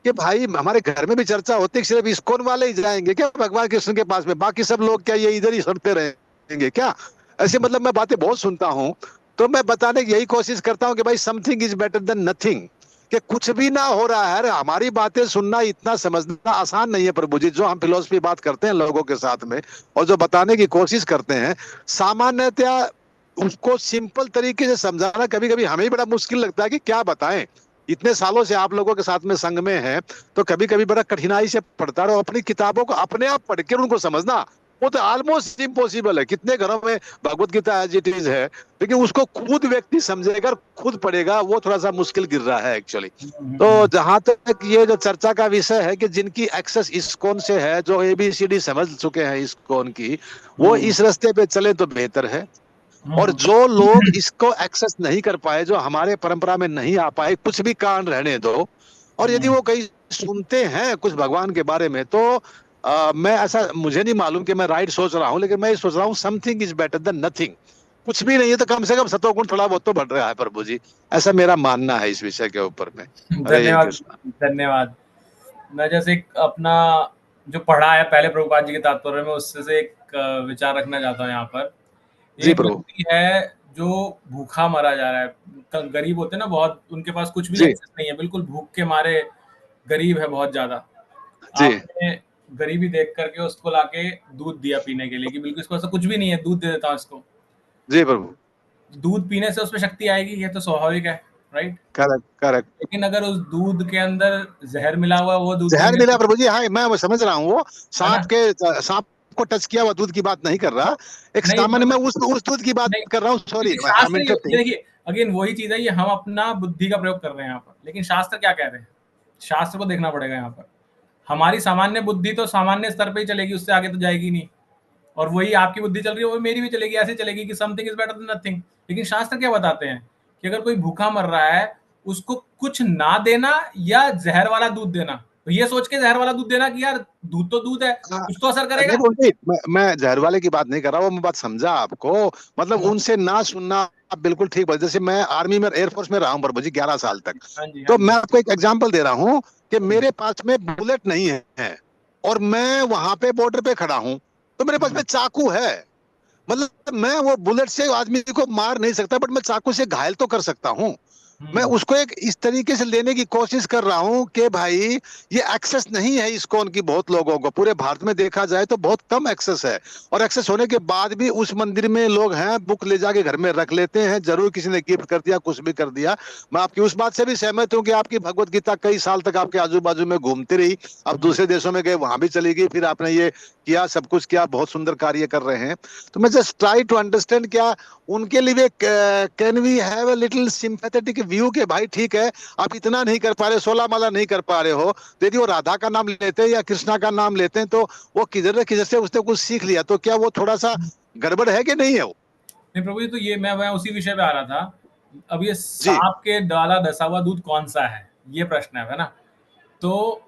कि भाई हमारे घर में भी चर्चा होती है, सिर्फ इस्कॉन वाले ही जाएंगे क्या भगवान कृष्ण के पास में, बाकी सब लोग क्या ये इधर ही सुनते रहेंगे क्या? ऐसे मतलब मैं बातें बहुत सुनता हूँ। तो मैं बताने की यही कोशिश करता हूँ कि भाई something is better than nothing, कि कुछ भी ना हो रहा है। हमारी बातें सुनना इतना समझना आसान नहीं है प्रभु जी। जो हम फिलोसफी बात करते हैं लोगों के साथ में और जो बताने की कोशिश करते हैं, सामान्यतया उसको सिंपल तरीके से समझाना कभी कभी हमें ही बड़ा मुश्किल लगता है कि क्या बताएं। इतने सालों से आप लोगों के साथ में संग में है तो कभी कभी बड़ा कठिनाई से पढ़ता रहो। अपनी किताबों को अपने आप पढ़ के उनको समझना वो तो ऑलमोस्ट इम्पॉसिबल है। कितने घरों में Bhagavad Gita as it is है, लेकिन उसको खुद व्यक्ति समझेगा, खुद पढ़ेगा, वो थोड़ा सा मुश्किल गिर रहा है एक्चुअली। तो जहां तक ये जो चर्चा का विषय है कि जिनकी एक्सेस इस्कॉन से है, जो ABCD समझ चुके हैं इस्कॉन की, वो इस रास्ते पे चले तो बेहतर है। और जो लोग इसको एक्सेस नहीं कर पाए, जो हमारे परंपरा में नहीं आ पाए, कुछ भी कारण रहने दो, और यदि वो कहीं सुनते हैं कुछ भगवान के बारे में, तो मैं ऐसा, मुझे नहीं मालूम कि मैं राइट सोच रहा हूँ, लेकिन मैं सोच रहा हूँ something is better than nothing. कुछ भी नहीं है तो कम से कम सतोगुण थोड़ा बहुत तो बढ़ रहा है प्रभु जी, ऐसा मेरा मानना है इस विषय के ऊपर में। धन्यवाद, धन्यवाद। मैं जैसे अपना जो पढ़ा है पहले प्रभुपाद जी के तात्पर्य में, उससे से एक विचार रखना चाहता हूँ यहाँ पर। एक व्यक्ति है जो भूखा मरा जा रहा है, गरीब होते हैं ना बहुत, उनके पास कुछ भी एक्सेस नहीं है, बिल्कुल भूख के मारे गरीब है बहुत ज्यादा। आपने गरीबी देख करके उसको लाके दूध दिया पीने के लिए कि बिल्कुल इसको ऐसा कुछ भी नहीं है, दूध दे देता हूँ इसको। जी प्रभु। दूध पीने से उसमें शक्ति आएगी, ये तो स्वाभाविक है, राइट? करेक्ट। लेकिन अगर उस दूध के अंदर जहर मिला हुआ, वो दूध जहर मिला प्रभु जी, हाँ मैं वो समझ रहा हूँ, वो सांप को टच किया हुआ दूध की बात नहीं कर रहा, एक सामान्य मैं उस दूध की बात कर रहा हूँ। सॉरी, देखिए अगेन वही चीज है, ये हम अपना बुद्धि का प्रयोग कर रहे हैं यहाँ पर, लेकिन शास्त्र क्या कह रहे हैं, शास्त्र को देखना पड़ेगा यहाँ पर। हमारी सामान्य बुद्धि तो सामान्य स्तर पे ही चलेगी, उससे आगे तो जाएगी नहीं। और वही आपकी बुद्धि चल रही है, वो मेरी भी चलेगी, ऐसे चलेगी कि something is better than nothing. लेकिन शास्त्र क्या बताते हैं कि अगर कोई भूखा मर रहा है, उसको कुछ ना देना या जहर वाला दूध देना, तो ये सोच के जहर वाला दूध देना कि यार दूध तो दूध है, कुछ तो असर करेगा। मैं जहर वाले की बात नहीं कर रहा, वो मैं बात समझा आपको, मतलब उनसे ना सुनना आप बिल्कुल ठीक बात। जैसे मैं आर्मी में, एयरफोर्स में रहा हूँ प्रभु जी 11 साल तक, तो मैं आपको एक एग्जांपल दे रहा हूँ कि मेरे पास में बुलेट नहीं है और मैं वहां पे बॉर्डर पे खड़ा हूँ, तो मेरे पास में चाकू है, मतलब मैं वो बुलेट से आदमी को मार नहीं सकता, बट मैं चाकू से घायल तो कर सकता हूँ। मैं उसको एक इस तरीके से लेने की कोशिश कर रहा हूँ कि भाई ये एक्सेस नहीं है इस्कॉन की, बहुत लोगों को पूरे भारत में देखा जाए तो बहुत कम एक्सेस है, और एक्सेस होने के बाद भी उस मंदिर में लोग हैं बुक ले जाके घर में रख लेते हैं, जरूर किसी ने गिफ्ट कर दिया, कुछ भी कर दिया। मैं आपकी उस बात से भी सहमत हूँ कि आपकी भगवत गीता कई साल तक आपके आजू बाजू में घूमती रही, अब दूसरे देशों में गए वहां भी चली गई, फिर आपने ये किया, सब कुछ किया, बहुत सुंदर कार्य कर रहे हैं। तो मैं जस्ट ट्राई टू अंडरस्टैंड क्या उनके लिए can we have a little sympathetic view के भाई ठीक है आप इतना नहीं कर पा रहे, 16 माला नहीं कर पा रहे हो, तो यदि वो राधा का नाम लेते हैं या कृष्णा का नाम लेते हैं तो वो किधर न किधर से उसने कुछ सीख लिया, तो क्या वो थोड़ा सा गड़बड़ है कि नहीं है वो? नहीं प्रभु जी, तो ये मैं उसी विषय पे आ रहा था। अब ये सांप के डाला दसा हुआ दूध कौन सा है, ये प्रश्न है ना। तो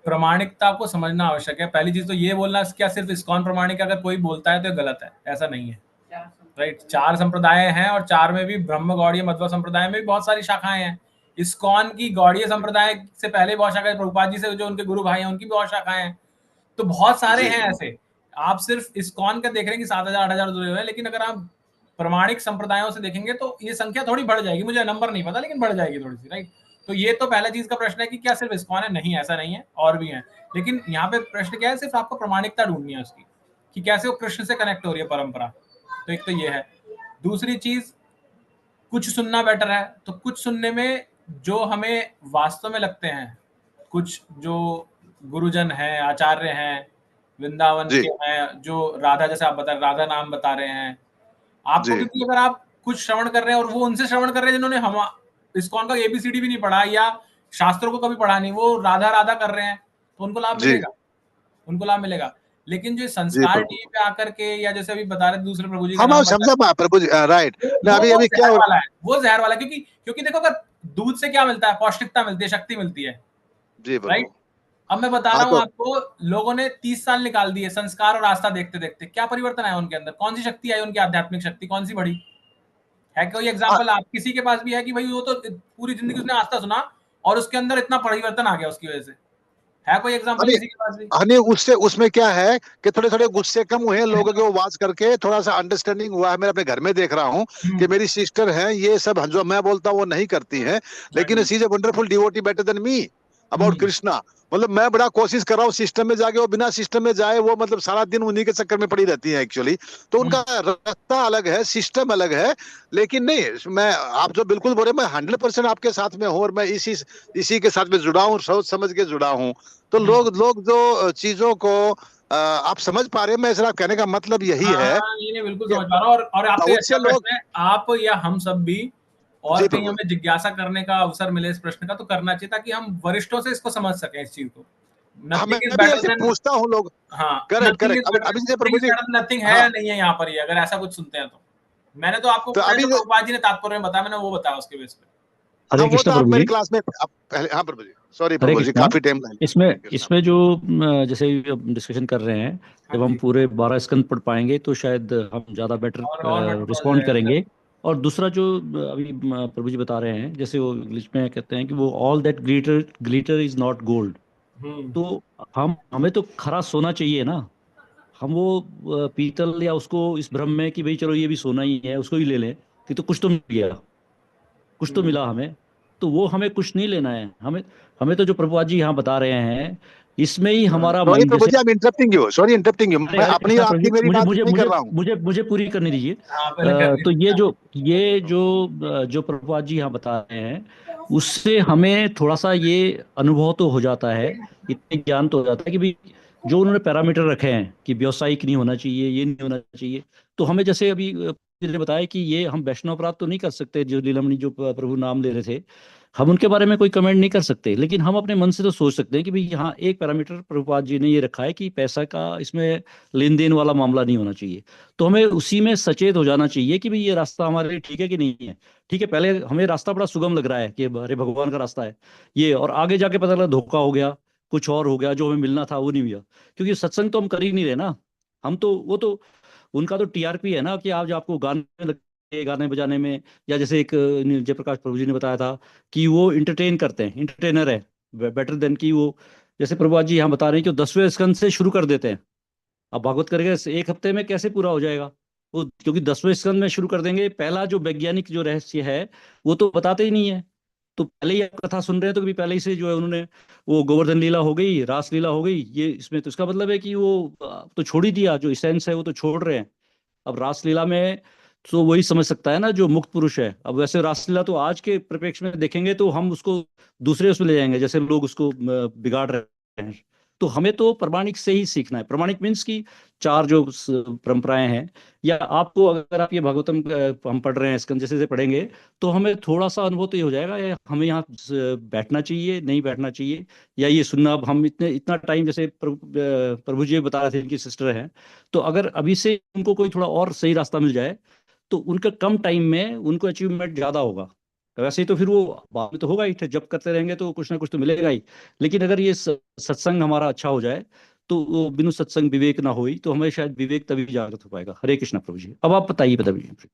प्रामाणिकता को समझना आवश्यक है। पहली चीज तो ये बोलना क्या सिर्फ इस्कॉन प्रामाणिक अगर कोई बोलता है तो गलत है, ऐसा नहीं है, राइट। 4 संप्रदाय हैं और 4 में भी ब्रह्म गौड़ीय मध्व संप्रदाय में भी बहुत सारी शाखाएं हैं। इस्कॉन की गौड़ीय संप्रदाय से पहले बहुत शाखाएं, प्रभुपाद जी से जो उनके गुरु भाई हैं उनकी भी बहुत शाखाएं हैं, तो बहुत सारे हैं ऐसे। आप सिर्फ इस्कॉन का देख रहे हैं कि 7,000 8,000 जुड़े हुए हैं, लेकिन अगर आप प्रमाणिक संप्रदायों से देखेंगे तो ये संख्या थोड़ी बढ़ जाएगी, मुझे नंबर नहीं पता लेकिन बढ़ जाएगी थोड़ी सी, राइट। तो ये तो पहला चीज का प्रश्न है कि क्या सिर्फ इस्कॉन है, नहीं ऐसा नहीं है, और भी है। लेकिन यहाँ पे प्रश्न क्या है, सिर्फ आपको प्रमाणिकता ढूंढनी है उसकी कि कैसे वो कृष्ण से कनेक्ट हो रही है परंपरा। तो एक तो ये है। दूसरी चीज, कुछ सुनना बेटर है, तो कुछ सुनने में जो हमें वास्तव में लगते हैं, कुछ जो गुरुजन हैं, आचार्य हैं, वृंदावन के हैं, जो राधा, जैसे आप बता राधा नाम बता रहे हैं आपको, क्योंकि अगर आप कुछ श्रवण कर रहे हैं और वो उनसे श्रवण कर रहे हैं जिन्होंने हम इस्कॉन का ABCD भी नहीं पढ़ा या शास्त्रों को कभी पढ़ा नहीं, वो राधा राधा कर रहे हैं, तो उनको लाभ मिलेगा, उनको लाभ मिलेगा। लेकिन जो संस्कार टीवी पे आकर के, या जैसे अभी बता रहे दूसरे प्रभु जी, समझा प्रभु जी, राइट। अभी क्या हो रहा है, वो जहर वाला, क्योंकि देखो अगर दूध से क्या मिलता है, पौष्टिकता मिलती है, शक्ति मिलती है, राइट। अब मैं बता रहा हूँ आपको, लोगों ने 30 साल निकाल दिए संस्कार और आस्था देखते देखते, क्या परिवर्तन आया उनके अंदर, कौन सी शक्ति आई उनकी, आध्यात्मिक शक्ति कौन सी बढ़ी है? कोई एग्जांपल आप किसी के पास भी है कि भाई वो तो पूरी जिंदगी उसने आस्था सुना और उसके अंदर इतना परिवर्तन आ गया उसकी वजह से, है कोई एग्जांपल किसी के पास भी? नहीं, उसमें क्या है कि थोड़े थोड़े गुस्से कम हुए हैं लोगों के, आवाज करके थोड़ा सा अंडरस्टैंडिंग हुआ है। मैं अपने घर में देख रहा हूँ कि मेरी सिस्टर है, ये सब जो मैं बोलता हूँ वो नहीं करती है, लेकिन she is a wonderful devotee, better than me about Krishna. मतलब मैं बड़ा कोशिश कर रहा हूँ सिस्टम में जाके, वो बिना सिस्टम में जाए वो मतलब सारा दिन उन्हीं के चक्कर में पड़ी रहती है एक्चुअली। तो उनका रास्ता अलग है, सिस्टम अलग है, लेकिन नहीं, मैं आप जो बिल्कुल बोले, मैं 100% आपके साथ में हूँ और मैं इसी के साथ में जुड़ा हूँ, सोच समझ के जुड़ा हूँ। तो लोग जो चीजों को आप समझ पा रहे हैं, मैं इसरा कहने का मतलब यही है। ये बिल्कुल समझ पा रहा हूँ, और आपसे लोग, आप या हम सब भी, और कहीं हमें जिज्ञासा करने का अवसर मिले इस प्रश्न का तो करना चाहिए, ताकि हम वरिष्ठों से इसको समझ सकें इस चीज को। मैं भी ऐसे पूछता हूँ लोग, करेक्ट। नथिंग है या नहीं है यहाँ पर, ये अगर ऐसा कुछ सुनते हैं तो मैंने तो आपको प्रभुपाद जी ने तात्पर्य में बताया, मैंने वो बताया उसके बेस पे। हरे कृष्ण प्रभु जी, मेरी क्लास में पहले, हाँ प्रभु जी, सॉरी प्रभु जी, काफी टाइम इसमें जो जैसे डिस्कशन कर रहे हैं, जब हम पूरे 12 स्कंद पढ़ पाएंगे तो शायद हम ज्यादा बेटर रिस्पॉन्ड करेंगे। और दूसरा जो अभी प्रभु जी बता रहे हैं, जैसे वो इंग्लिश में कहते हैं कि वो all that glitter is not gold, तो हमें तो खरा सोना चाहिए ना, हम वो पीतल या उसको इस भ्रम में कि भाई चलो ये भी सोना ही है उसको ही ले लें कि तो कुछ तो मिल गया, कुछ तो मिला हमें, तो वो हमें कुछ नहीं लेना है। हमें तो जो प्रभुपाद जी यहाँ बता रहे हैं इसमें ही हमारा माइंड, मुझे पूरी करने दीजिए। तो ये जो प्रभुपाद जी यहाँ बता रहे हैं उससे हमें थोड़ा सा ये अनुभव तो हो जाता है, इतने ज्ञान तो हो जाता है कि भाई जो उन्होंने पैरामीटर रखे हैं कि व्यावसायिक नहीं होना चाहिए, ये नहीं होना चाहिए, तो हमें जैसे अभी ने बताया कि ये हम वैष्णव अपराध तो नहीं कर सकते, जो लीलामणि जो प्रभु नाम ले रहे थे, हम उनके बारे में कोई कमेंट नहीं कर सकते, लेकिन हम अपने मन से तो सोच सकते हैं कि भाई यहाँ एक पैरामीटर प्रभुपाद जी ने ये रखा है कि पैसा का इसमें लेन देन वाला मामला नहीं होना चाहिए, तो हमें उसी में सचेत हो जाना चाहिए कि भाई ये रास्ता हमारे लिए ठीक है कि नहीं है। ठीक है, पहले हमें रास्ता बड़ा सुगम लग रहा है कि अरे भगवान का रास्ता है ये, और आगे जाके पता लगा धोखा हो गया, कुछ और हो गया, जो हमें मिलना था वो नहीं मिला, क्योंकि सत्संग तो हम कर ही नहीं रहे ना। हम तो वो तो उनका तो टीआरपी है ना, कि आज आपको गाने बजाने में, या जैसे एक जयप्रकाश प्रभु जी ने बताया था कि वो इंटरटेन करते हैं, इंटरटेनर है बेटर देन कि वो, जैसे प्रभुपाद जी यहाँ बता रहे हैं कि वो 10वें स्कंद से शुरू कर देते हैं। अब भागवत करेंगे एक हफ्ते में कैसे पूरा हो जाएगा वो, क्योंकि 10वें स्कंद में शुरू कर देंगे। पहला जो वैज्ञानिक जो रहस्य है वो तो बताते ही नहीं है। तो पहले ही आप कथा सुन रहे हैं तो कभी पहले ही से जो है उन्होंने वो गोवर्धन लीला हो गई, रास लीला हो गई, ये इसमें तो इसका मतलब है कि वो तो छोड़ ही दिया, जो इसेंस है वो तो छोड़ रहे हैं। अब रासलीला में तो वही समझ सकता है ना जो मुक्त पुरुष है। अब वैसे रासलीला तो आज के परिप्रेक्ष्य में देखेंगे तो हम उसको दूसरे उसमें ले जाएंगे, जैसे लोग उसको बिगाड़ रहे हैं। तो हमें तो प्रमाणिक से ही सीखना है। प्रमाणिक मीन्स की चार जो परंपराएं हैं, या आपको अगर आप ये भागवतम हम पढ़ रहे हैं स्कंद जैसे से पढ़ेंगे तो हमें थोड़ा सा अनुभव तो ये हो जाएगा, या हमें यहाँ बैठना चाहिए नहीं बैठना चाहिए, या ये सुनना। अब हम इतना टाइम, जैसे प्रभु जी बता रहे थे, इनकी सिस्टर है, तो अगर अभी से उनको कोई थोड़ा और सही रास्ता मिल जाए तो उनका कम टाइम में उनको अचीवमेंट ज्यादा होगा। वैसे ही तो फिर वो बाद में तो होगा ही, जब करते रहेंगे तो कुछ ना कुछ तो मिलेगा ही। लेकिन अगर ये सत्संग हमारा अच्छा हो जाए तो वो बिनु सत्संग विवेक ना होई, तो हमें शायद विवेक तभी जागृत हो पाएगा। हरे कृष्णा प्रभु जी। अब आप बताइए प्रभु जी।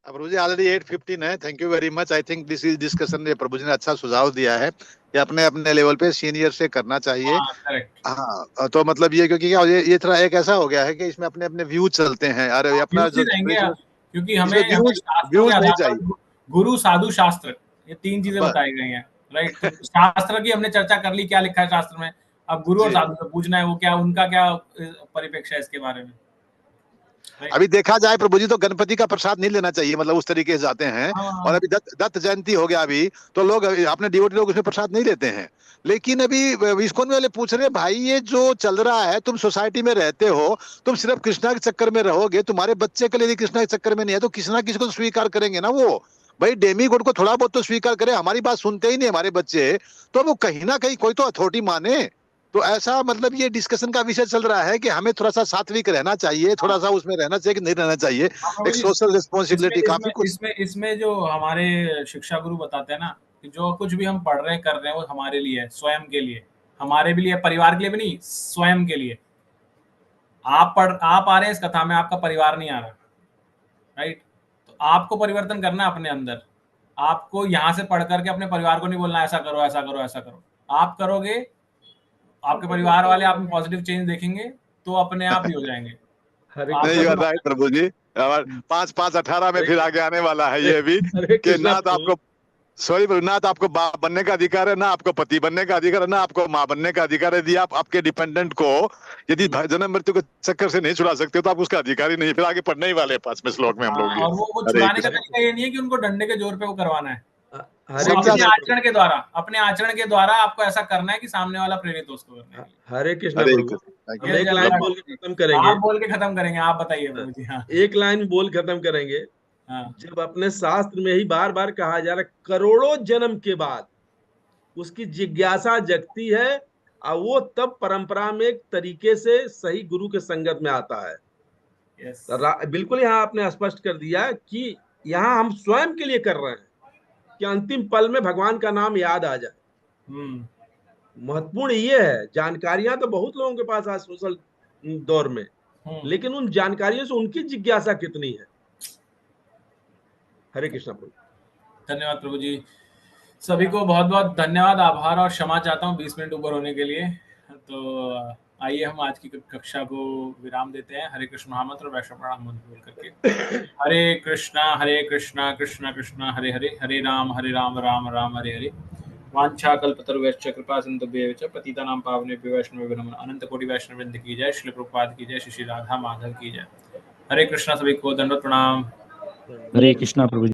प्रभु जी ऑलरेडी 8:15 है। Thank you very much. I think this is discussion में प्रभु जी ने अच्छा सुझाव दिया है कि अपने अपने लेवल पे सीनियर से करना चाहिए। हाँ, तो मतलब ये, क्योंकि क्या ये थोड़ा एक ऐसा हो गया है कि इसमें अपने अपने व्यू चलते हैं। अरे अपना जो क्योंकि हमें व्यूज नहीं चाहिए। गुरु साधु शास्त्र, ये तीन चीजें बताई गई हैं, राइट। तो शास्त्र की हमने चर्चा कर ली, क्या लिखा है शास्त्र में। अब गुरु और साधु से पूछना है वो क्या, उनका क्या परिप्रेक्ष्य है इसके बारे में। अभी देखा जाए प्रभु जी तो गणपति का प्रसाद नहीं लेना चाहिए, मतलब उस तरीके से जाते हैं। और अभी दत्त जयंती हो गया अभी, तो लोग अपने डिवोटी लोग उसमें प्रसाद नहीं लेते हैं। लेकिन अभी इस्कॉन वाले पूछ रहे भाई ये जो चल रहा है, तुम सोसाइटी में रहते हो, तुम सिर्फ कृष्णा के चक्कर में रहोगे, तुम्हारे बच्चे के लिए कृष्णा के चक्कर में नहीं है, तो किसी ना किसी को स्वीकार करेंगे ना। वो भाई डेमी गॉड को थोड़ा बहुत तो स्वीकार करे। हमारी बात सुनते ही नहीं हमारे बच्चे, तो वो कहीं ना कहीं कोई तो अथॉरिटी माने। तो ऐसा मतलब ये डिस्कशन का विषय चल रहा है कि हमें थोड़ा सा सात्विक रहना चाहिए, थोड़ा सा उसमें रहना चाहिए कि नहीं रहना चाहिए, एक सोशल रिस्पॉन्सिबिलिटी काफी कुछ। इसमें जो हमारे शिक्षा गुरु बताते हैं ना कि जो कुछ भी हम पढ़ रहे हैं कर रहे हैं वो हमारे लिए है, स्वयं के लिए, हमारे भी लिए, परिवार के लिए भी नहीं, स्वयं के लिए। आप आ रहे हैं इस कथा में, आपका परिवार नहीं आ रहा, राइट। तो आपको परिवर्तन करना है अपने अंदर। आपको यहाँ से पढ़ करके अपने परिवार को नहीं बोलना ऐसा करो ऐसा करो ऐसा करो। आप करोगे, आपके परिवार वाले आप में पॉजिटिव चेंज देखेंगे तो अपने आप ही हो जाएंगे। नहीं होता है प्रभु जी। 5-5-18 में फिर आगे आने वाला है ये भी कि ना तो आपको ना तो आपको बाप बनने का अधिकार है, ना आपको पति बनने का अधिकार है, ना आपको माँ बनने का अधिकार है। यदि आप आपके डिपेंडेंट को यदि जन्म मृत्यु के चक्कर से नहीं छुड़ा सकते तो आप उसका अधिकारी नहीं। फिर आगे पढ़ने ही वाले 5वें श्लोक में हम लोग। और वो छुड़ाने का तरीका ये नहीं है कि उनको डंडे के जोर पे वो करवाना है। अपने आचरण के द्वारा आपको ऐसा करना है कि सामने वाला प्रेरित हो उसको करने। हरे कृष्ण प्रभु। हम एक लाइन बोल के खत्म करेंगे। आप बोल के खत्म करेंगे, आप बताइए प्रभु जी। हाँ, एक लाइन बोल खत्म करेंगे। जब अपने शास्त्र में ही बार बार कहा जा रहा है करोड़ों जन्म के बाद उसकी जिज्ञासा जगती है, और वो तब परंपरा में एक तरीके से सही गुरु के संगत में आता है। बिल्कुल यहाँ आपने स्पष्ट कर दिया कि यहाँ हम स्वयं के लिए कर रहे हैं कि अंतिम पल में भगवान का नाम याद आ जाए। महत्वपूर्ण ये है। जानकारियां तो बहुत लोगों के पास आज सोशल दौर में, लेकिन उन जानकारियों से उनकी जिज्ञासा कितनी है। हरे कृष्ण प्रभु। धन्यवाद प्रभु जी। सभी को बहुत बहुत धन्यवाद, आभार और क्षमा चाहता हूँ 20 मिनट ऊपर होने के लिए। तो आइए हम आज की कक्षा को विराम देते हैं। हरे कृष्ण महामंत्र वैष्णव प्रणाम मंत्र बोल करके। हरे कृष्णा कृष्णा कृष्णा हरे हरे, हरे राम राम राम हरे हरे। वांछा कल्पतरुभ्यश्च कृपा सिन्धुभ्येव च पतितानां पावनेभ्यो वैष्णवेभ्यो नमः। अनंत कोटि वैष्णव वृंद की जय। श्री प्रभुपाद की जय। श्री राधा माधव की जय। हरे कृष्णा। सभी को दंडवत प्रणाम। हरे कृष्णा प्रभु।